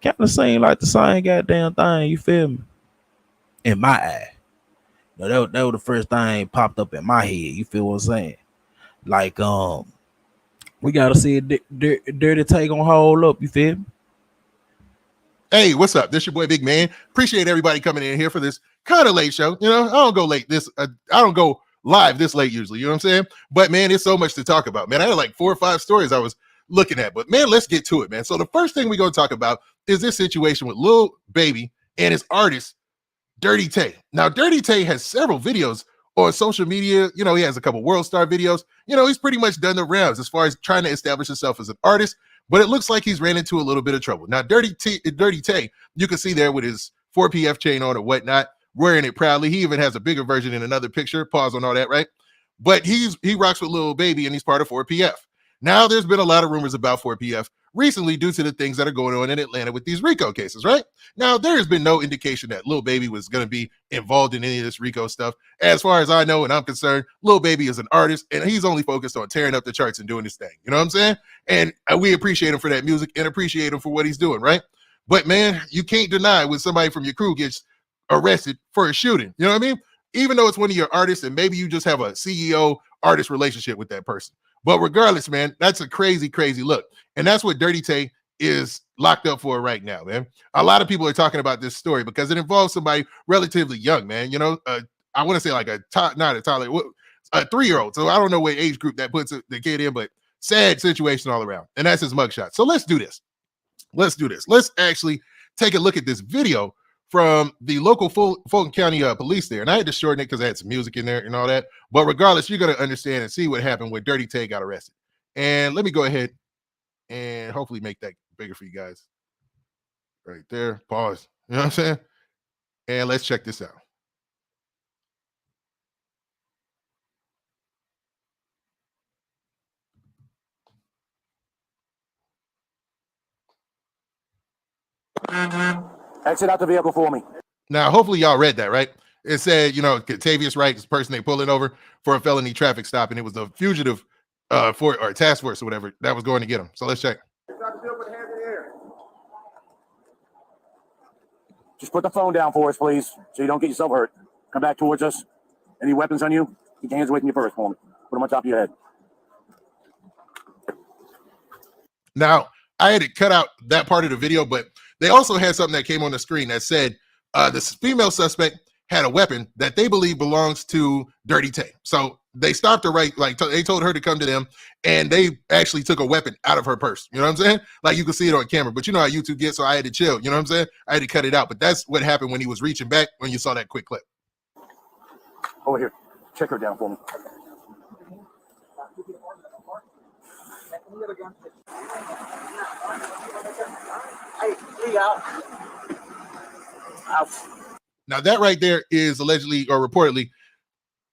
kind of seem like the same goddamn thing, you feel me? In my eye. That was the first thing popped up in my head. You feel what I'm saying? Like, we gotta see Dirty Tay gonna hold up. You feel me? Hey, what's up? This your boy Big Man. Appreciate everybody coming in here for this kind of late show. I don't go late I don't go live this late usually. You know what I'm saying? But man, there's so much to talk about. Man, I had like 4 or 5 stories I was looking at. But man, let's get to it, man. So the first thing we're gonna talk about is this situation with Lil Baby and his artist Dirty Tay. Now, Dirty Tay has several videos on social media. He has a couple World Star videos. He's pretty much done the rounds as far as trying to establish himself as an artist, but it looks like he's ran into a little bit of trouble. Now, Dirty Tay, you can see there with his 4PF chain on or whatnot, wearing it proudly. He even has a bigger version in another picture. Pause on all that, right? But he rocks with Lil Baby, and he's part of 4PF. Now, there's been a lot of rumors about 4PF recently due to the things that are going on in Atlanta with these RICO cases, right? Now, there has been no indication that Lil Baby was going to be involved in any of this RICO stuff. As far as I know and I'm concerned, Lil Baby is an artist, and he's only focused on tearing up the charts and doing his thing. You know what I'm saying? And we appreciate him for that music and appreciate him for what he's doing, right? But, man, you can't deny when somebody from your crew gets arrested for a shooting. You know what I mean? Even though it's one of your artists and maybe you just have a CEO-artist relationship with that person. But regardless, man, that's a crazy, crazy look. And that's what Dirty Tay is locked up for right now, man. A lot of people are talking about this story because it involves somebody relatively young, man. I want to say like not a toddler, a 3-year-old. So I don't know what age group that puts the kid in, but sad situation all around. And that's his mugshot. So let's do this. Let's actually take a look at this video from the local Fulton County police there. And I had to shorten it because I had some music in there and all that. But regardless, you're going to understand and see what happened when Dirty Tay got arrested. And let me go ahead and hopefully make that bigger for you guys. Right there. Pause. You know what I'm saying? And let's check this out. Exit out the vehicle for me. Now, hopefully y'all read that, right? It said, Katavius Wright is the person they pulling over for a felony traffic stop, and it was the fugitive or task force or whatever that was going to get him. So let's check. Just put the phone down for us, please, so you don't get yourself hurt. Come back towards us. Any weapons on you? Keep your hands away from your purse for me. Put them on top of your head. Now, I had to cut out that part of the video, but they also had something that came on the screen that said this female suspect had a weapon that they believe belongs to Dirty Tay. So they stopped her right, like they told her to come to them, and they actually took a weapon out of her purse. You know what I'm saying? Like you can see it on camera, but you know how YouTube gets, so I had to chill. You know what I'm saying? I had to cut it out, but that's what happened when he was reaching back when you saw that quick clip. Over here, check her down for me. Now that right there is allegedly or reportedly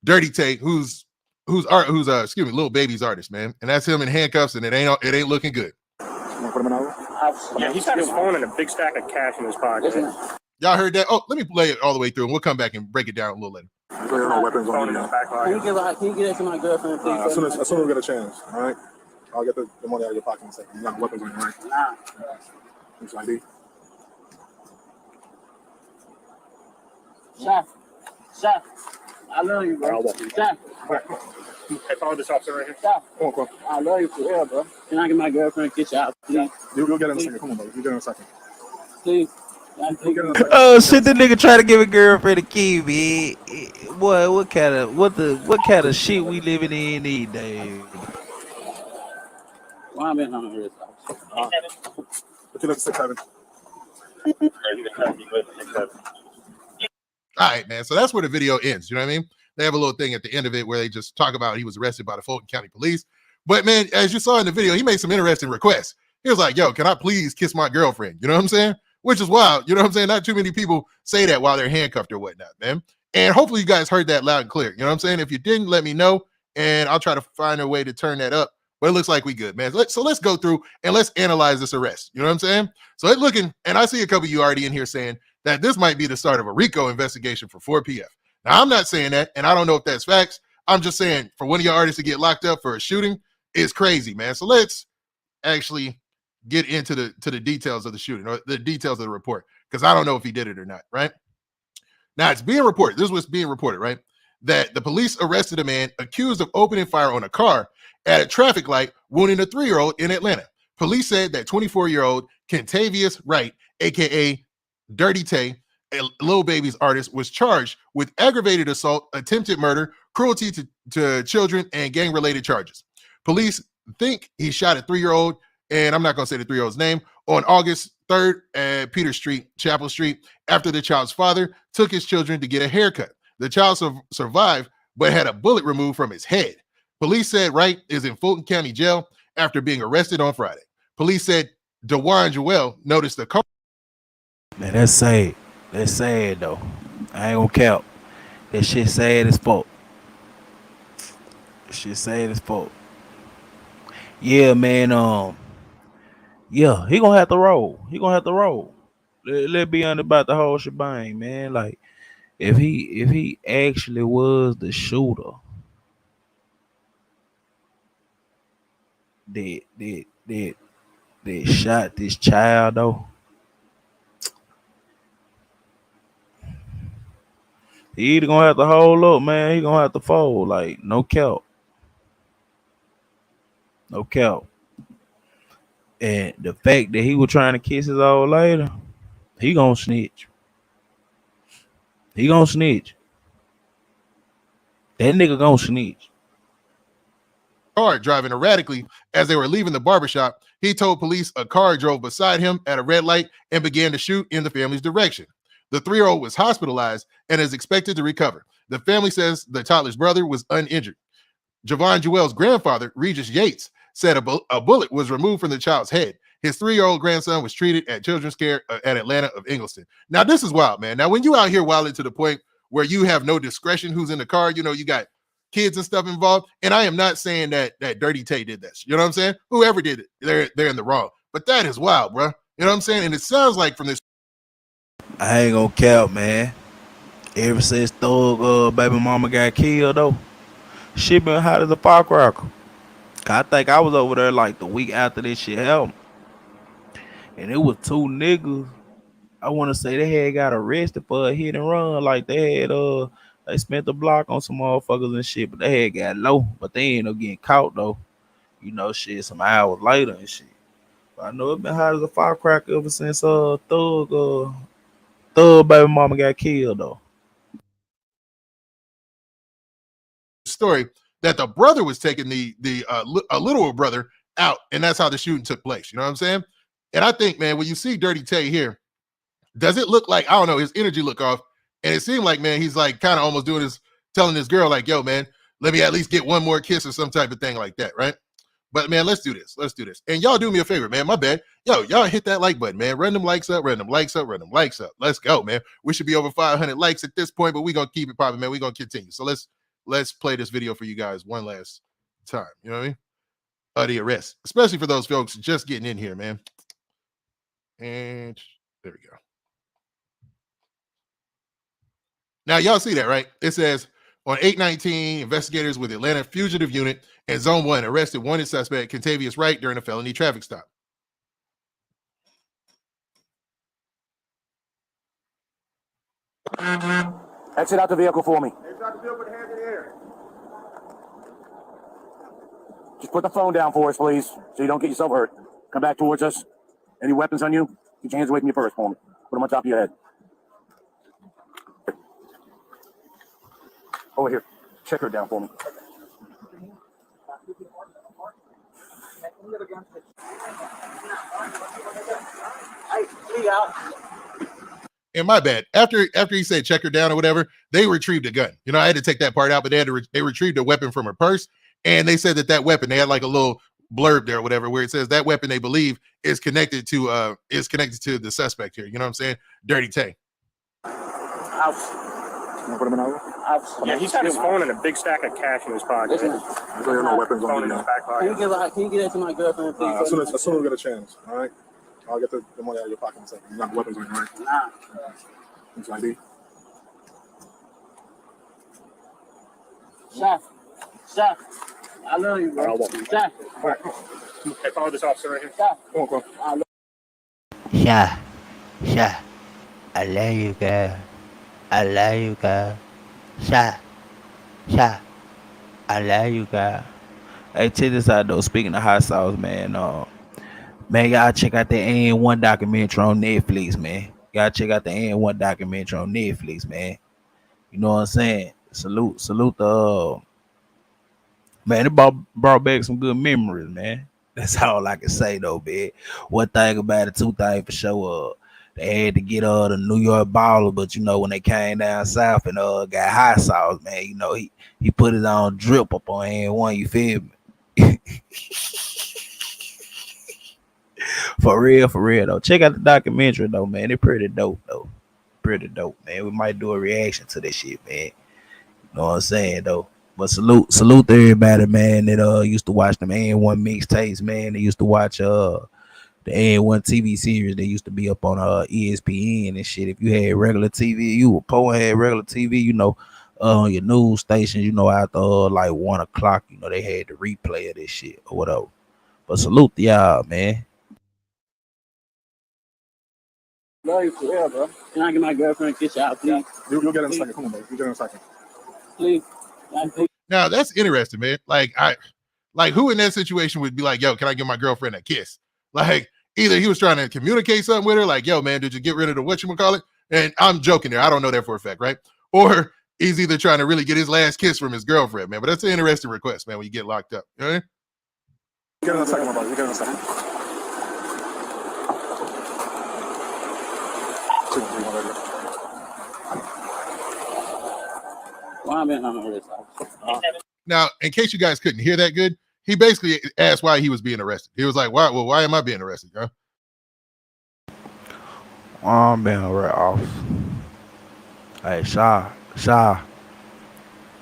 Dirty Tay, who's Lil Baby's artist, man, and that's him in handcuffs, and it ain't looking good. Yeah, he's got his phone and a big stack of cash in his pocket. Y'all heard that? Oh, let me play it all the way through, and we'll come back and break it down a little later. There are no weapons on you. Can you get that to my girlfriend, please? As soon as we get a chance, all right? I'll get the money out of your pocket in a second. You got weapons on you, right? Nah. It's ID. Chef, I love you, bro. Chef. Hey, follow this officer right here. Chef. Come on. I love you for real, bro. Can I get my girlfriend to get you out, please? You'll get in a second. Come on, bro. You'll get in a second. Please. Oh shit! The nigga try to give a girlfriend a key, man. Boy, what kind of shit we living in these days? Why am I on here? But you look 6'7". All right, man. So that's where the video ends. You know what I mean? They have a little thing at the end of it where they just talk about he was arrested by the Fulton County Police. But man, as you saw in the video, he made some interesting requests. He was like, yo, can I please kiss my girlfriend? You know what I'm saying? Which is wild. You know what I'm saying? Not too many people say that while they're handcuffed or whatnot, man. And hopefully you guys heard that loud and clear. You know what I'm saying? If you didn't, let me know, and I'll try to find a way to turn that up. But it looks like we good, man. So let's go through and let's analyze this arrest. You know what I'm saying? So it's looking, and I see a couple of you already in here saying that this might be the start of a RICO investigation for 4PF. Now, I'm not saying that, and I don't know if that's facts. I'm just saying for one of your artists to get locked up for a shooting is crazy, man. So let's actually get into the details of the shooting or the details of the report, because I don't know if he did it or not, right? Now, it's being reported. This is what's being reported, right? That the police arrested a man accused of opening fire on a car at a traffic light, wounding a 3-year-old in Atlanta. Police said that 24-year-old Kentavious Wright, a.k.a. Dirty Tay, a Lil Baby's artist, was charged with aggravated assault, attempted murder, cruelty to children, and gang-related charges. Police think he shot a 3-year-old, and I'm not going to say the 3-year-old's name, on August 3rd at Peter Street, Chapel Street, after the child's father took his children to get a haircut. The child survived, but had a bullet removed from his head. Police said Wright is in Fulton County Jail after being arrested on Friday. Police said DeWan Joel noticed the car. Man, that's sad. That's sad, though. I ain't gonna count. That shit sad as fuck. Shit sad as fuck. Yeah, man. Yeah, he gonna have to roll. He gonna have to roll. Let be on about the whole shebang, man. Like, if he actually was the shooter that shot this child, though, he either gonna have to hold up, man. He gonna have to fold. Like, no cap. No cap. And the fact that he was trying to kiss his old lady, he gonna snitch. He gonna snitch. That nigga gonna snitch. Car driving erratically as they were leaving the barbershop. He told police a car drove beside him at a red light and began to shoot in the family's direction. The 3-year-old was hospitalized and is expected to recover. The family says the toddler's brother was uninjured. Javon Joel's grandfather, Regis Yates, said a bullet was removed from the child's head. His 3-year-old grandson was treated at Children's Care at Atlanta of Ingleton. Now, this is wild, man. Now, when you out here wilding to the point where you have no discretion who's in the car, you know, you got kids and stuff involved. And I am not saying that Dirty Tay did this. You know what I'm saying? Whoever did it, they're in the wrong. But that is wild, bro. You know what I'm saying? And it sounds like from this. I ain't gonna count, man. Ever since Thug baby mama got killed, though, she been hot as a firecracker. I think I was over there like the week after this shit happened, and it was 2 niggas. I want to say they had got arrested for a hit and run. Like they spent the block on some motherfuckers and shit, but they had got low. But they ended up getting caught though. You know, shit, some hours later and shit. But I know it's been hot as a firecracker ever since Thug baby mama got killed though. Story that the brother was taking a literal brother out, and that's how the shooting took place. You know what I'm saying? And I think, man, when you see Dirty Tay here, does it look like, I don't know, his energy look off, and it seemed like, man, he's like kind of almost doing this, telling this girl like, yo, man, let me at least get one more kiss or some type of thing like that, right? But man, let's do this. Let's do this. And y'all do me a favor, man. My bad. Yo, y'all hit that like button, man. Run them likes up, run them likes up, run them likes up. Let's go, man. We should be over 500 likes at this point, but we're gonna keep it popping, man. We're gonna continue. So let's play this video for you guys one last time. You know what I mean? The arrest, especially for those folks just getting in here, man. And there we go. Now y'all see that, right? It says on 8/19, investigators with Atlanta Fugitive Unit and Zone 1 arrested wanted suspect Kentavious Wright during a felony traffic stop. Exit out the vehicle for me. Exit out the vehicle with the hands in the air. Just put the phone down for us, please, so you don't get yourself hurt. Come back towards us. Any weapons on you? Get your hands away from your purse for me. Put them on top of your head. Over here. Check her down for me. And my bad. After he said check her down or whatever, they retrieved a gun. You know, I had to take that part out, but they retrieved a weapon from her purse, and they said that weapon, they had like a little blurb there or whatever where it says that weapon they believe is connected to the suspect here. You know what I'm saying? Dirty Tay. Put him in over? Yeah, he's got his phone and a big stack of cash in his pocket. So there are no weapons on in you. his back pocket. Can you get that to my girlfriend, please? As soon as we get a chance, all right? I'll get the money out of your pocket in a second. You got the weapons on you, right? Nah. It's ID. Chef, I love you, bro. Chef. All right. Hey, follow this officer right here. Chef. Come on. Sha, I love you, girl. I love you, girl. Sha, I love you, girl. Hey, check this out though. Speaking of hot sauce, man, man, y'all check out the AN1 documentary on Netflix, man. Y'all check out the AN1 documentary on Netflix, man. You know what I'm saying? Salute the man. It brought back some good memories, man. That's all I can say though, man. One thing about it, two things for sure. They had to get the New York baller, but you know when they came down south and got hot sauce, man. You know he put it on drip up on AN1. You feel me? For real though. Check out the documentary though, man. It's pretty dope though. Pretty dope, man. We might do a reaction to this shit, man. You know what I'm saying though. But salute to everybody, man, that used to watch them AN1 mixtapes, man. They used to watch the AN1 TV series. They used to be up on ESPN and shit. If you had regular TV, you were poor, had regular TV, you know, your news stations, you know, after like 1 o'clock, you know, they had the replay of this shit or whatever. But salute to y'all, man. Love you for real, bro. Can I get my girlfriend a kiss out, please? You'll get in a second. Come on, bro. You'll get in a second. Please. Now that's interesting, man. Like who in that situation would be like, yo, can I give my girlfriend a kiss? Like either he was trying to communicate something with her, like, yo, man, did you get rid of the whatchamacallit? And I'm joking there. I don't know that for a fact, right? Or he's either trying to really get his last kiss from his girlfriend, man. But that's an interesting request, man, when you get locked up. You know what I mean? Get in a second, my brother. You get in a second. Now, in case you guys couldn't hear that good, he basically asked why he was being arrested. He was like, "Why? Well, why am I being arrested, huh?" I'm being right off. Hey, Sha,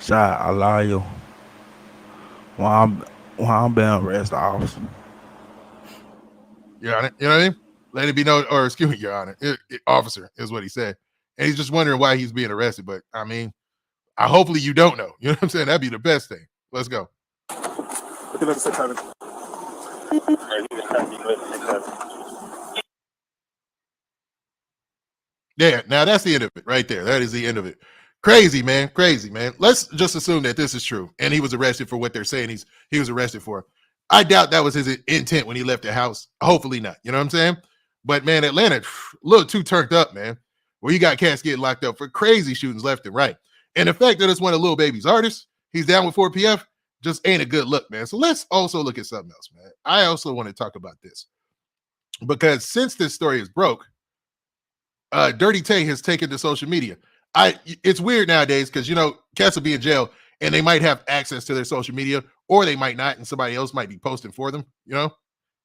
I love you. Why I'm being arrested off. Your Honor, you know what I mean? Let it be known, or excuse me, Your Honor, officer is what he said, and he's just wondering why he's being arrested. But I mean, hopefully you don't know. You know what I'm saying? That'd be the best thing. Let's go. Look at the 600. Yeah, now that's the end of it right there. That is the end of it. Crazy, man. Crazy, man. Let's just assume that this is true. And he was arrested for what they're saying he was arrested for. I doubt that was his intent when he left the house. Hopefully not. You know what I'm saying? But man, Atlanta, a little too turned up, man. Where you got cats getting locked up for crazy shootings left and right. And the fact that it's one of Lil Baby's artists, he's down with 4PF, just ain't a good look, man. So let's also look at something else, man. I also want to talk about this because since this story is broke, Dirty Tay has taken to social media. It's weird nowadays because, you know, cats will be in jail and they might have access to their social media, or they might not, and somebody else might be posting for them. You know,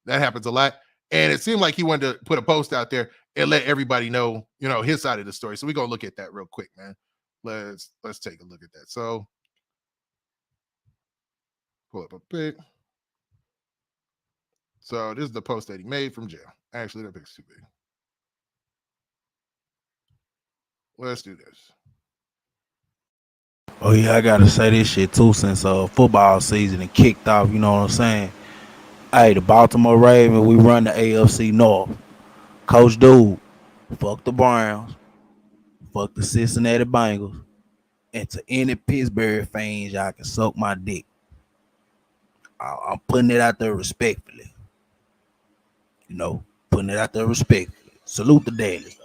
that happens a lot. And it seemed like he wanted to put a post out there and let everybody know, you know, his side of the story. So we're gonna look at that real quick, man. Let's take a look at that. So pull up a pic. So this is the post that he made from jail. Actually, that pic's too big. Let's do this. Oh yeah, I gotta say this shit too. Since football season and kicked off, you know what I'm saying? Hey, the Baltimore Ravens, we run the AFC North. Coach Dude, fuck the Browns, fuck the Cincinnati Bengals, and to any Pittsburgh fans, y'all can suck my dick. I'm putting it out there respectfully. You know, putting it out there respectfully. Salute the dailies.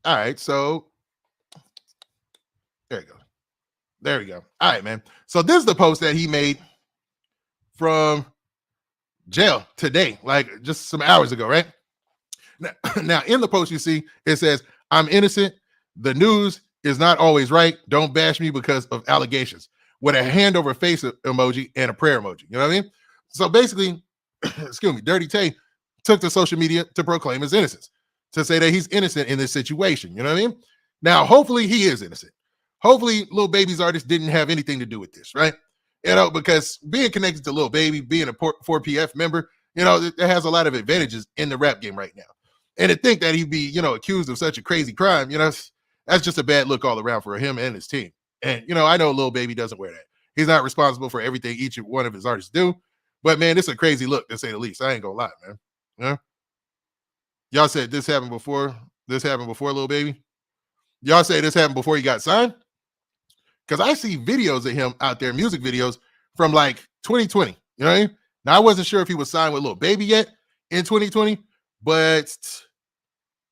All right, so there you go. There we go. All right, man. So this is the post that he made from jail today, like just some hours ago, right? Now in the post you see, it says, "I'm innocent. The news is not always right. Don't bash me because of allegations," with a hand over face emoji and a prayer emoji. You know what I mean? So basically, excuse me, Dirty Tay took to social media to proclaim his innocence, to say that he's innocent in this situation. You know what I mean? Now, hopefully he is innocent. Hopefully Lil Baby's artist didn't have anything to do with this, right? You know, because being connected to Lil Baby, being a 4PF member, you know, it has a lot of advantages in the rap game right now. And to think that he'd be, you know, accused of such a crazy crime, you know, that's just a bad look all around for him and his team. And, you know, I know Lil Baby doesn't wear that. He's not responsible for everything each one of his artists do. But, man, it's a crazy look, to say the least. I ain't gonna lie, man. You know? Y'all said this happened before Lil Baby? Y'all say this happened before he got signed? Because I see videos of him out there, music videos from like 2020. You know what I mean? Now, I wasn't sure if he was signed with Lil Baby yet in 2020, but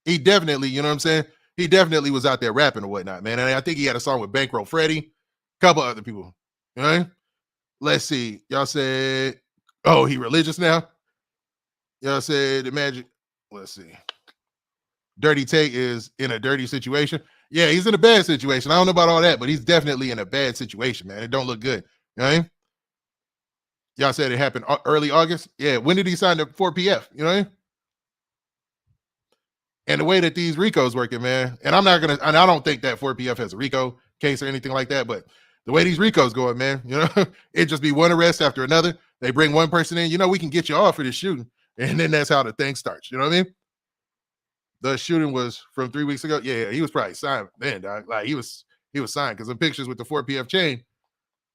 he definitely, you know what I'm saying? He definitely was out there rapping or whatnot, man. And I think he had a song with Bankroll Freddie, a couple other people. You know what I mean? Let's see. Y'all said, oh, he religious now? Y'all said, imagine, let's see. Dirty Tay is in a dirty situation. Yeah, he's in a bad situation. I don't know about all that, but he's definitely in a bad situation, man. It don't look good. You know what I mean? Y'all said it happened early August. Yeah, when did he sign the 4PF? You know what I mean? And the way that these RICOs working, man, and I don't think that 4PF has a RICO case or anything like that, but the way these RICOs going, man, you know, it just be one arrest after another. They bring one person in, you know, we can get you off for this shooting. And then that's how the thing starts. You know what I mean? The shooting was from 3 weeks ago. Yeah, he was probably signed then, dog. Like he was signed because the pictures with the 4PF chain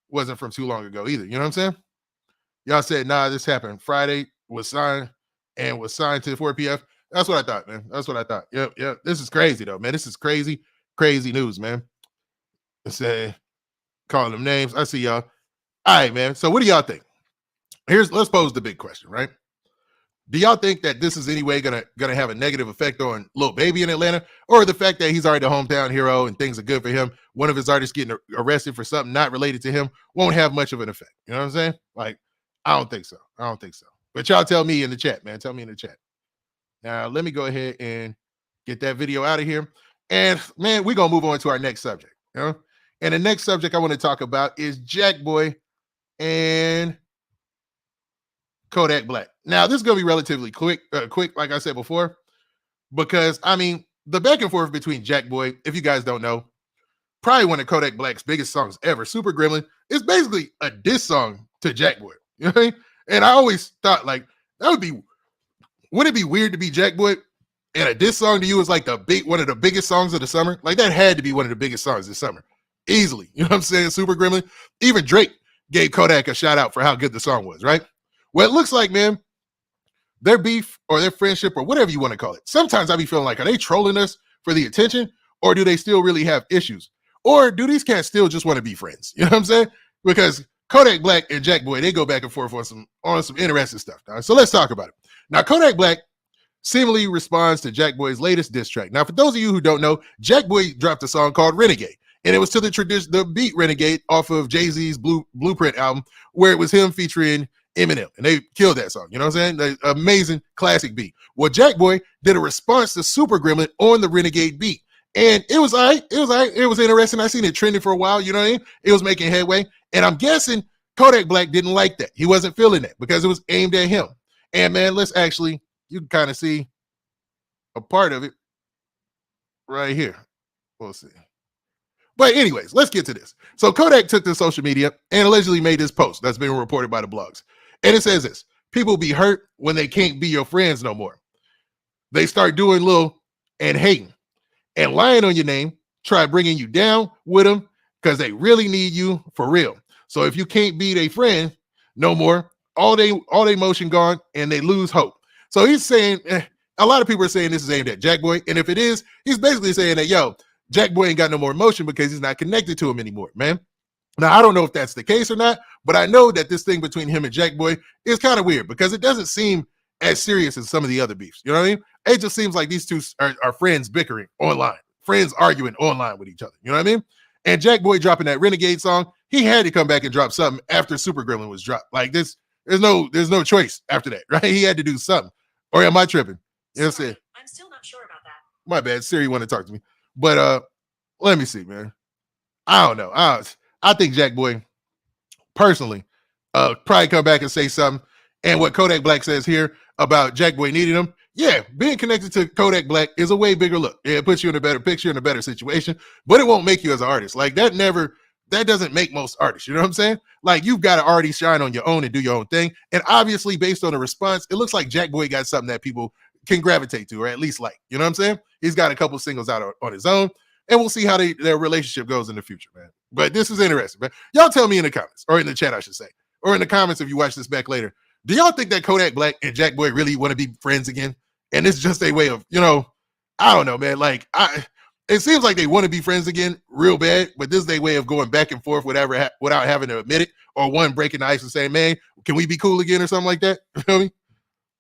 wasn't from too long ago either. You know what I'm saying? Y'all said, nah, this happened Friday, was signed to the 4PF. That's what I thought, man. That's what I thought. Yep. This is crazy though, man. This is crazy news, man. Say, calling them names. I see y'all. All right, man. So what do y'all think? Let's pose the big question, right? Do y'all think that this is anyway gonna have a negative effect on Lil Baby in Atlanta, or the fact that he's already a hometown hero and things are good for him? One of his artists getting arrested for something not related to him won't have much of an effect. You know what I'm saying? Like, I don't think so. But y'all tell me in the chat, man. Tell me in the chat. Now, let me go ahead and get that video out of here. And man, we're gonna move on to our next subject. You know, and the next subject I want to talk about is Jack Boy and Kodak Black. Now, this is going to be relatively quick, like I said before, because, I mean, the back and forth between Jack Boy, if you guys don't know, probably one of Kodak Black's biggest songs ever, Super Gremlin, is basically a diss song to Jack Boy. You know what I mean? And I always thought, like, wouldn't it be weird to be Jack Boy and a diss song to you is like one of the biggest songs of the summer? Like, that had to be one of the biggest songs this summer. Easily. You know what I'm saying? Super Gremlin. Even Drake gave Kodak a shout out for how good the song was, right? Well, it looks like, man, their beef or their friendship or whatever you want to call it, sometimes I be feeling like, are they trolling us for the attention, or do they still really have issues? Or do these cats still just want to be friends? You know what I'm saying? Because Kodak Black and Jack Boy, they go back and forth on some interesting stuff. So let's talk about it. Now, Kodak Black seemingly responds to Jack Boy's latest diss track. Now, for those of you who don't know, Jack Boy dropped a song called Renegade, and it was to the beat Renegade off of Jay-Z's Blueprint album, where it was him featuring Eminem, and they killed that song. You know what I'm saying? The amazing classic beat. Well, Jack Boy did a response to Super Gremlin on the Renegade beat, and it was all right. It was all right. It was interesting. I seen it trending for a while. You know what I mean? It was making headway, and I'm guessing Kodak Black didn't like that. He wasn't feeling that because it was aimed at him. And man, let's actually, you can kind of see a part of it right here. We'll see. But anyways, let's get to this. So Kodak took to social media and allegedly made this post that's been reported by the blogs. And it says this: people be hurt when they can't be your friends no more. They start doing little and hating and lying on your name, try bringing you down with them because they really need you for real. So if you can't be their friend no more, all they motion gone and they lose hope. So he's saying, a lot of people are saying this is aimed at Jack Boy. And if it is, he's basically saying that, yo, Jack Boy ain't got no more emotion because he's not connected to him anymore, man. Now, I don't know if that's the case or not, but I know that this thing between him and Jack Boy is kind of weird because it doesn't seem as serious as some of the other beefs. You know what I mean? It just seems like these two are friends bickering online, friends arguing online with each other. You know what I mean? And Jack Boy dropping that Renegade song, he had to come back and drop something after Super Gremlin was dropped. Like this, there's no choice after that, right? He had to do something. Or am I tripping? You know what I'm saying? I'm still not sure about that. My bad. Siri want to talk to me. But let me see, man. I don't know. I think Jack Boy, personally, probably come back and say something. And what Kodak Black says here about Jack Boy needing him, yeah, being connected to Kodak Black is a way bigger look. Yeah, it puts you in a better picture, in a better situation, but it won't make you as an artist. Like that doesn't make most artists. You know what I'm saying? Like you've got to already shine on your own and do your own thing. And obviously, based on the response, it looks like Jack Boy got something that people can gravitate to, or at least like. You know what I'm saying? He's got a couple singles out on his own, and we'll see how their relationship goes in the future, man. But this is interesting, man. Y'all tell me in the comments, or in the chat, I should say, or in the comments if you watch this back later. Do y'all think that Kodak Black and Jack Boy really want to be friends again? And it's just a way of, I don't know, man. Like it seems like they want to be friends again real bad, but this is their way of going back and forth without having to admit it, or one breaking the ice and saying, man, can we be cool again or something like that? You feel me?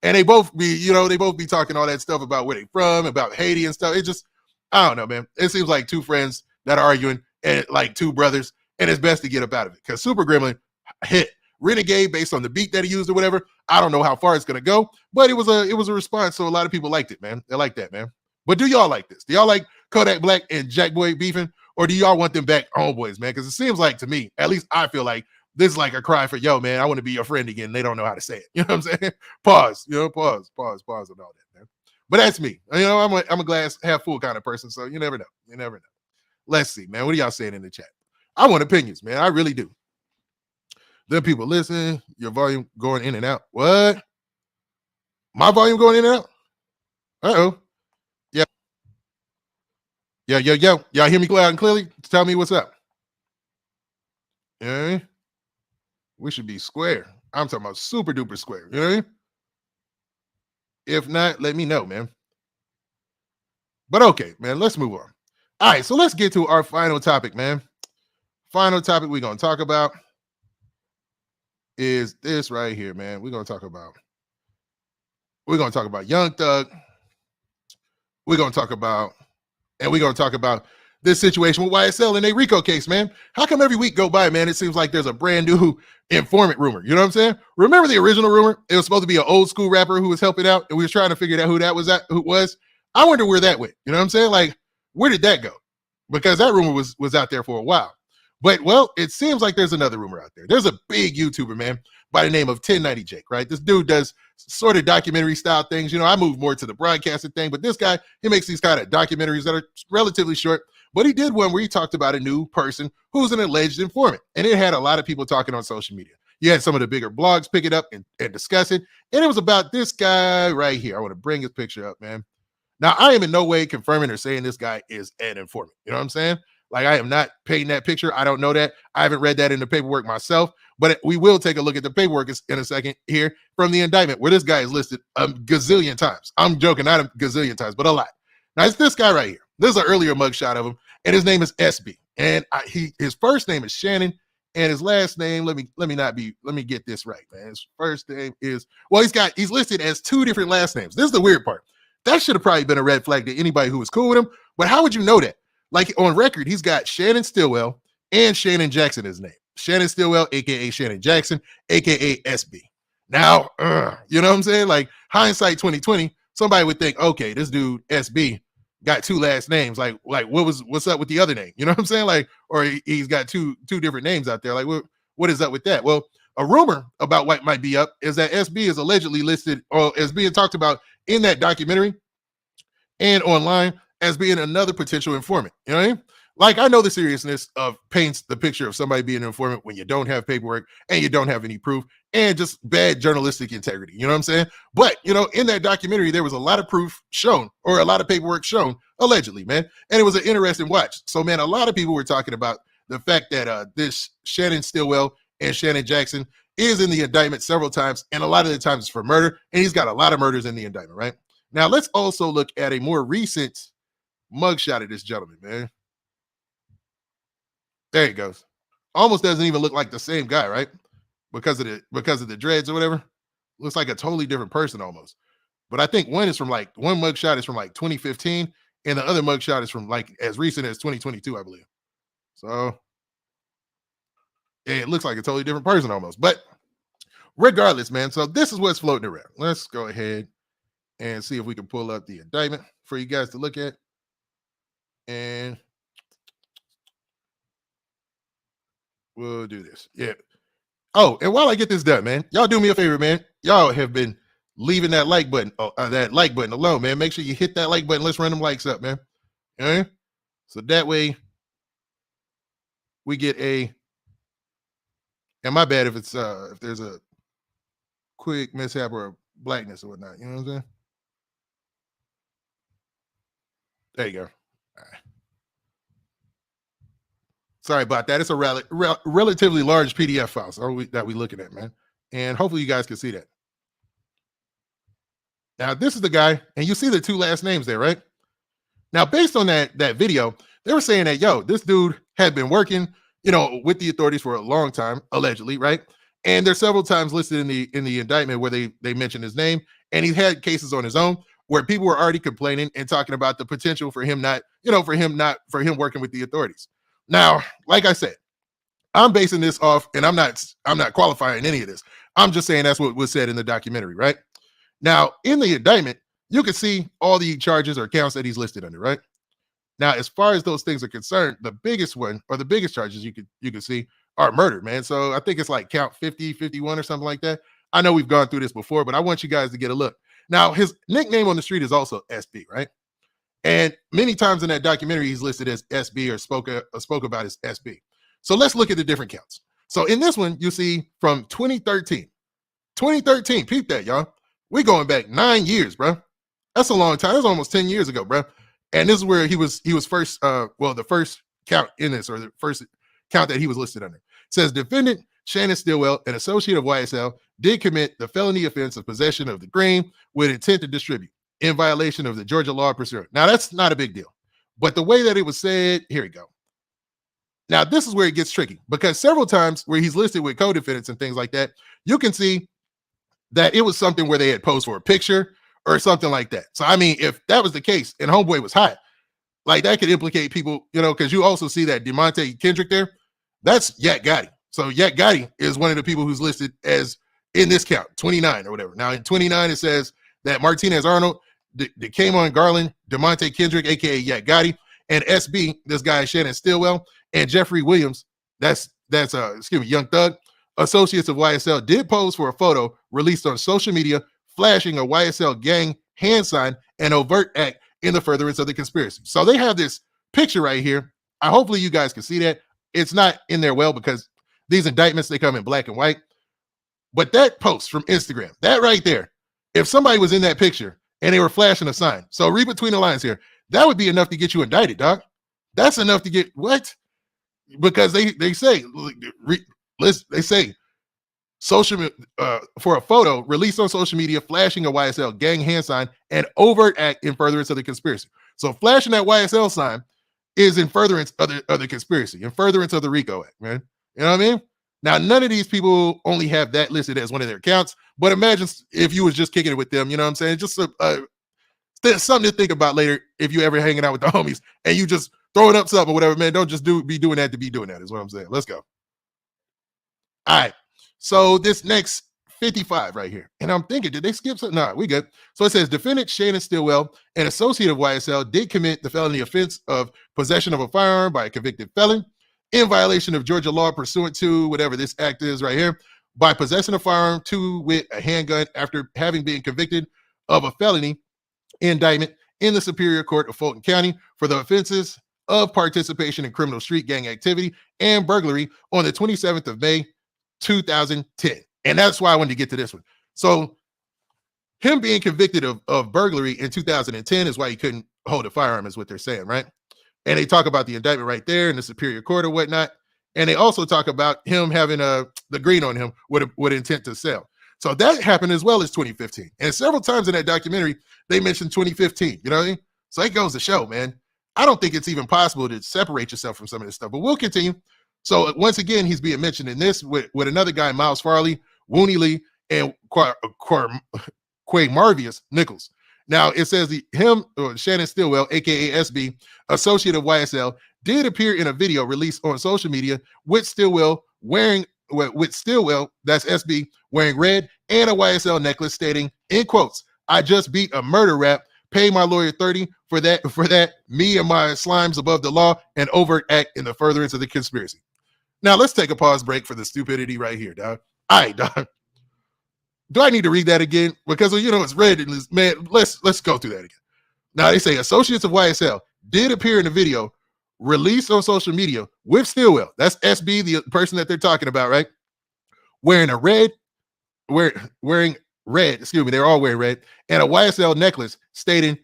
And they both be talking all that stuff about where they from, about Haiti and stuff. It just, I don't know, man. It seems like two friends that are arguing and like two brothers, and it's best to get up out of it because Super Gremlin hit Renegade based on the beat that he used or whatever. I don't know how far it's gonna go, but it was a response, so a lot of people liked it, man. They like that, man. But do y'all like this? Do y'all like Kodak Black and Jack Boy beefing, or do y'all want them back homeboys, man? Because it seems like to me, at least I feel like this is like a cry for, yo, man, I want to be your friend again. They don't know how to say it. You know what I'm saying? Pause. Pause and all that, man. But that's me. I'm a glass half full kind of person, so you never know. You never know. Let's see, man. What are y'all saying in the chat? I want opinions, man. I really do. Then people listen, your volume going in and out. What? My volume going in and out? Uh-oh. Yeah. Yo. Y'all hear me loud and clearly? Tell me what's up. Yeah. We should be square. I'm talking about super duper square. You know what I mean? If not, let me know, man. But okay, man, let's move on. All right, so let's get to our final topic, man. Final topic we're going to talk about is this right here, man. We're going to talk about Young Thug. We're going to talk about this situation with YSL and a RICO case, man. How come every week go by, man, it seems like there's a brand new informant rumor? You know what I'm saying? Remember the original rumor? It was supposed to be an old school rapper who was helping out, and we was trying to figure out who it was. I wonder where that went. You know what I'm saying? Like, where did that go? Because that rumor was out there for a while. But, well, it seems like there's another rumor out there. There's a big YouTuber, man, by the name of 1090 Jake, right? This dude does sort of documentary style things. I move more to the broadcasting thing, but this guy, he makes these kind of documentaries that are relatively short. But he did one where he talked about a new person who's an alleged informant. And it had a lot of people talking on social media. You had some of the bigger blogs pick it up and discuss it. And it was about this guy right here. I want to bring his picture up, man. Now, I am in no way confirming or saying this guy is an informant. You know what I'm saying? Like, I am not painting that picture. I don't know that. I haven't read that in the paperwork myself. But we will take a look at the paperwork in a second here from the indictment, where this guy is listed a gazillion times. I'm joking, not a gazillion times, but a lot. Now, it's this guy right here. This is an earlier mugshot of him, and his name is SB. And his first name is Shannon, and his last name, let me get this right, man. His first name is, well, he's listed as two different last names. This is the weird part. that should have probably been a red flag to anybody who was cool with him. But how would you know that? Like on record, he's got Shannon Stillwell and Shannon Jackson in his name. Shannon Stillwell, aka Shannon Jackson, aka SB. Now, you know what I'm saying? Like hindsight 2020, somebody would think, okay, this dude SB got two last names. Like what's up with the other name? You know what I'm saying? Like, or he's got two different names out there. Like, what is up with that? Well, a rumor about what might be up is that SB is allegedly listed or is being talked about in that documentary and online as being another potential informant. You know what I mean? Like, I know the seriousness of paints the picture of somebody being an informant when you don't have paperwork and you don't have any proof and just bad journalistic integrity. You know what I'm saying? But, you know, in that documentary, there was a lot of proof shown or a lot of paperwork shown, allegedly, man. And it was an interesting watch. So, man, a lot of people were talking about the fact that this Shannon Stillwell and Shannon Jackson is in the indictment several times, and a lot of the times it's for murder, and he's got a lot of murders in the indictment, right? Now, let's also look at a more recent mugshot of this gentleman, man. There he goes. Almost doesn't even look like the same guy, right? Because of the dreads or whatever. Looks like a totally different person almost. But I think one mugshot is from like 2015, and the other mugshot is from like as recent as 2022, I believe. So yeah, it looks like a totally different person almost. But regardless, man. So this is what's floating around. Let's go ahead and see if we can pull up the indictment for you guys to look at. And we'll do this. Yeah. Oh, and while I get this done, man, y'all do me a favor, man. Y'all have been leaving that like button alone, man. Make sure you hit that like button. Let's run them likes up, man. All right? So that way we get a, and my bad if it's if there's a quick mishap or a blackness or whatnot. You know what I'm saying? There you go. All right. Sorry about that. It's a relatively large PDF file that we're looking at, man. And hopefully you guys can see that. Now, this is the guy, and you see the two last names there, right? Now, based on that video, they were saying that, yo, this dude had been working, you know, with the authorities for a long time, allegedly, right? And there's several times listed in the indictment where they mention his name, and he's had cases on his own where people were already complaining and talking about the potential for him working with the authorities. Now, like I said, I'm basing this off, and I'm not qualifying any of this. I'm just saying that's what was said in the documentary, right? Now, in the indictment, you can see all the charges or counts that he's listed under, right? Now, as far as those things are concerned, the biggest one or the biggest charges you can see are murder, man. So I think it's like count 50, 51 or something like that. I know we've gone through this before, but I want you guys to get a look. Now, his nickname on the street is also SB, right? And many times in that documentary, he's listed as SB or spoke about as SB. So let's look at the different counts. So in this one, you see from 2013, peep that, y'all. We're going back 9 years, bro. That's a long time. That's almost 10 years ago, bro. And this is where he was first, the first count in this, or the first count that he was listed under. It says defendant Shannon Stillwell, an associate of YSL, did commit the felony offense of possession of the grain with intent to distribute in violation of the Georgia law pursuant. Now, that's not a big deal. But the way that it was said, here we go. Now, this is where it gets tricky, because several times where he's listed with co-defendants and things like that, you can see that it was something where they had posed for a picture or something like that. So, I mean, if that was the case and Homeboy was hot, like that could implicate people, you know, because you also see that DeMonte Kendrick there. That's Yak Gotti. So Yak Gotti is one of the people who's listed as in this count, 29 or whatever. Now, in 29, it says that Martinez Arnold, Damon Garland, DeMonte Kendrick, aka Yak Gotti, and SB, this guy Shannon Stillwell, and Jeffrey Williams, that's Young Thug, associates of YSL, did pose for a photo released on social media flashing a YSL gang hand sign and overt act in the furtherance of the conspiracy. So they have this picture right here. Hopefully you guys can see that. It's not in there well because these indictments, they come in black and white. But that post from Instagram, that right there, if somebody was in that picture and they were flashing a sign, so read between the lines here, that would be enough to get you indicted, dog. That's enough to get what? Because they say social for a photo released on social media flashing a YSL gang hand sign and overt act in furtherance of the conspiracy. So flashing that YSL sign is in furtherance of the conspiracy, in furtherance of the RICO Act, man. You know what I mean? Now, none of these people only have that listed as one of their accounts, but imagine if you was just kicking it with them, you know what I'm saying? Just There's something to think about later if you ever hanging out with the homies and you just throwing up something or whatever, man. Don't just be doing that to be doing that is what I'm saying. Let's go. All right. So this next 55 right here. And I'm thinking, did they skip something? No, we good. So it says defendant Shannon Stillwell, an associate of YSL, did commit the felony offense of possession of a firearm by a convicted felon in violation of Georgia law pursuant to whatever this act is right here, by possessing a firearm with a handgun after having been convicted of a felony indictment in the Superior Court of Fulton County for the offenses of participation in criminal street gang activity and burglary on the 27th of May, 2010. And that's why I wanted to get to this one. So him being convicted of burglary in 2010 is why he couldn't hold a firearm, is what they're saying, right? And they talk about the indictment right there in the Superior Court or whatnot. And they also talk about him having the green on him with intent to sell. So that happened as well as 2015. And several times in that documentary, they mentioned 2015, you know what I mean? So it goes to show, man, I don't think it's even possible to separate yourself from some of this stuff, but we'll continue. So once again, he's being mentioned in this with another guy, Miles Farley, Wooney Lee, and Quamarvius Nichols. Now it says Shannon Stillwell, aka SB, associate of YSL, did appear in a video released on social media with Stillwell, that's SB, wearing red and a YSL necklace stating, in quotes, "I just beat a murder rap, pay my lawyer $30 for that, me and my slimes above the law, and overt act in the furtherance of the conspiracy." Now let's take a pause break for the stupidity right here, dog. All right, dog. Do I need to read that again? Because it's red and this, man, let's go through that again. Now they say associates of YSL did appear in the video released on social media with Stillwell. That's SB, the person that they're talking about, right? Wearing red, they're all wearing red, and a YSL necklace stating,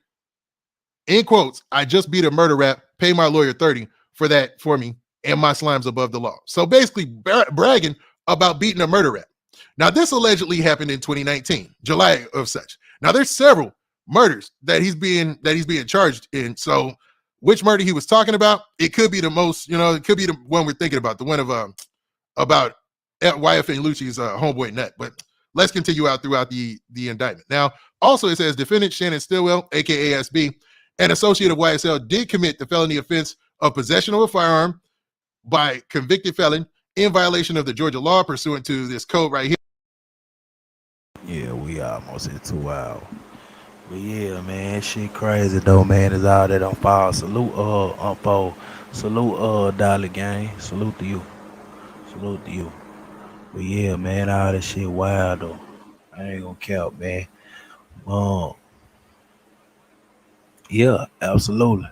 in quotes, "I just beat a murder rap, pay my lawyer $30 for that for me, and my slime's above the law." So basically bragging about beating a murder rap. Now this allegedly happened in 2019, July of such. Now there's several murders that he's being charged in. So which murder he was talking about, it could be the most, it could be the one we're thinking about, the one of about YFN Lucci's homeboy Nut. But let's continue out throughout the indictment. Now, also it says defendant Shannon Stillwell, aka SB, an associate of YSL, did commit the felony offense of possession of a firearm by convicted felon in violation of the Georgia law pursuant to this code right here. Yeah, we almost hit 2 hours. But yeah, man, shit crazy though, man. It's all that on fire. Salute, Unfold. Salute, Dollar Gang. Salute to you. Salute to you. But yeah, man, all that shit wild though. I ain't gonna count, man. Yeah, absolutely.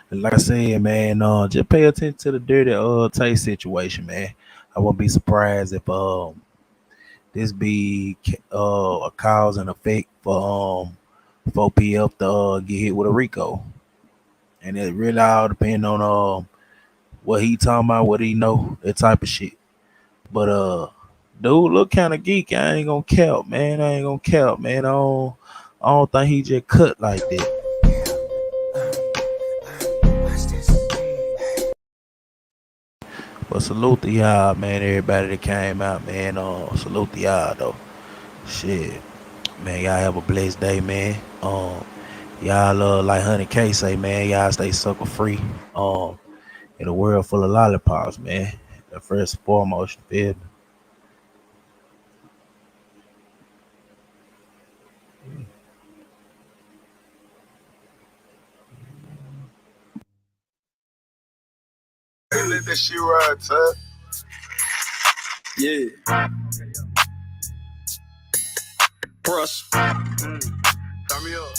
And like I said, man, just pay attention to the dirty Tay situation, man. I won't be surprised if this be a cause and effect for PF to get hit with a RICO. And it really all depends on what he talking about, what he know, that type of shit. But dude look kind of geek. I ain't gonna count, man. I don't think he just cut like that. But salute to y'all, man. Everybody that came out, man. Salute to y'all though. Shit. Man, y'all have a blessed day, man. Y'all like Honey K say, man, y'all stay sucker free. In a world full of lollipops, man. The first and foremost, you feel me? Let that shit ride, son. Yeah. Brush. Turn me up.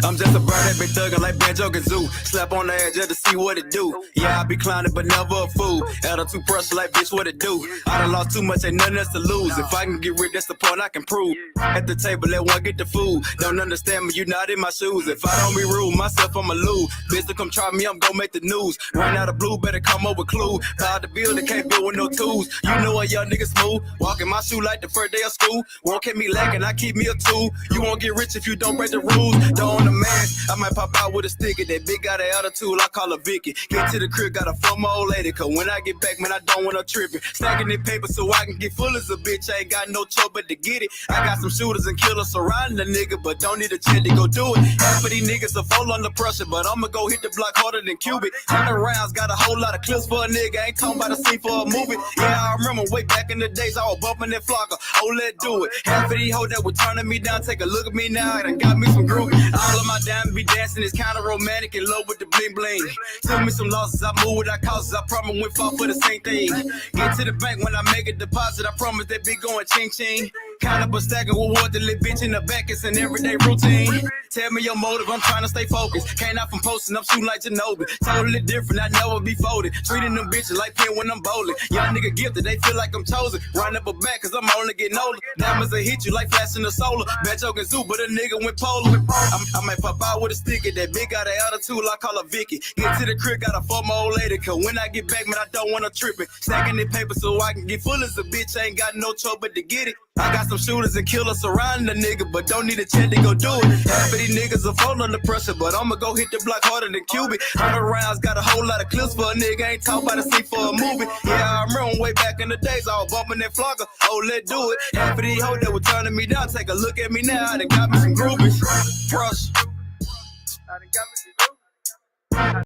I'm just a bird that been thuggin' like Banjo-Kazoo. Slap on the edge just to see what it do. Yeah, I be clowning, but never a fool. Attitude pressure like, bitch, what it do? I done lost too much, ain't nothing else to lose. If I can get rid, that's the point I can prove. At the table, let one get the food. Don't understand me, you not in my shoes. If I don't be rude, myself, I'ma lose. Bitch, to come try me, I'm gon' make the news. Right out of blue, better come up with clue. Power the building, can't build with no tools. You know a young nigga smooth. Walking my shoe like the first day of school. Won't keep me lacking, I keep me a tool. You won't get rich if you don't break the rules. Don't mask. I might pop out with a sticker. That bitch got an attitude, I call her Vicky. Get to the crib, got a former old lady. Cause when I get back, man, I don't want no tripping. Stacking the paper so I can get full as a bitch. I ain't got no choice but to get it. I got some shooters and killers surrounding the nigga, but don't need a chance to go do it. Half of these niggas are fall under pressure, but I'ma go hit the block harder than Cubic. 100 rounds, got a whole lot of clips for a nigga. Ain't talking about a scene for a movie. Yeah, I remember way back in the days, I was bumping that flocker. Oh, let's do it. Half of these hoes that were turning me down, take a look at me now, and got me some groove. All of my diamonds be dancing, it's kinda romantic and low with the bling bling. Took me some losses, I moved without causes, I promise went far for the same thing. Get to the bank when I make a deposit, I promise that be going ching ching. Count up a stack of reward, the little bitch in the back, it's an everyday routine. Tell me your motive, I'm trying to stay focused. Can't out from posting, I'm shooting like Ginobili. Totally different, I never be folded. Treating them bitches like pen when I'm bowling. Young nigga gifted, they feel like I'm chosen. Run up a back, cause I'm only getting older. Diamonds that hit you like flashing the solar. Bad joking zoo, but a nigga went polar. I might pop out with a sticker, that bitch got an attitude, I call her Vicky. Get to the crib, got a former old lady. Cause when I get back, man, I don't want to trip it. Stacking the paper so I can get full as a bitch. I ain't got no choice but to get it. I got some shooters and killers surrounding the nigga, but don't need a chance to go do it. Half of these niggas are fall under pressure, but I'ma go hit the block harder than Cubic. 100 rounds, got a whole lot of clips for a nigga, ain't talk about a scene for a movie. Yeah, I remember way back in the days, I was bumping that flocker. Oh, let's do it. Half of these hoes that were turning me down, take a look at me now, they got me some groupies. Crush. I done got me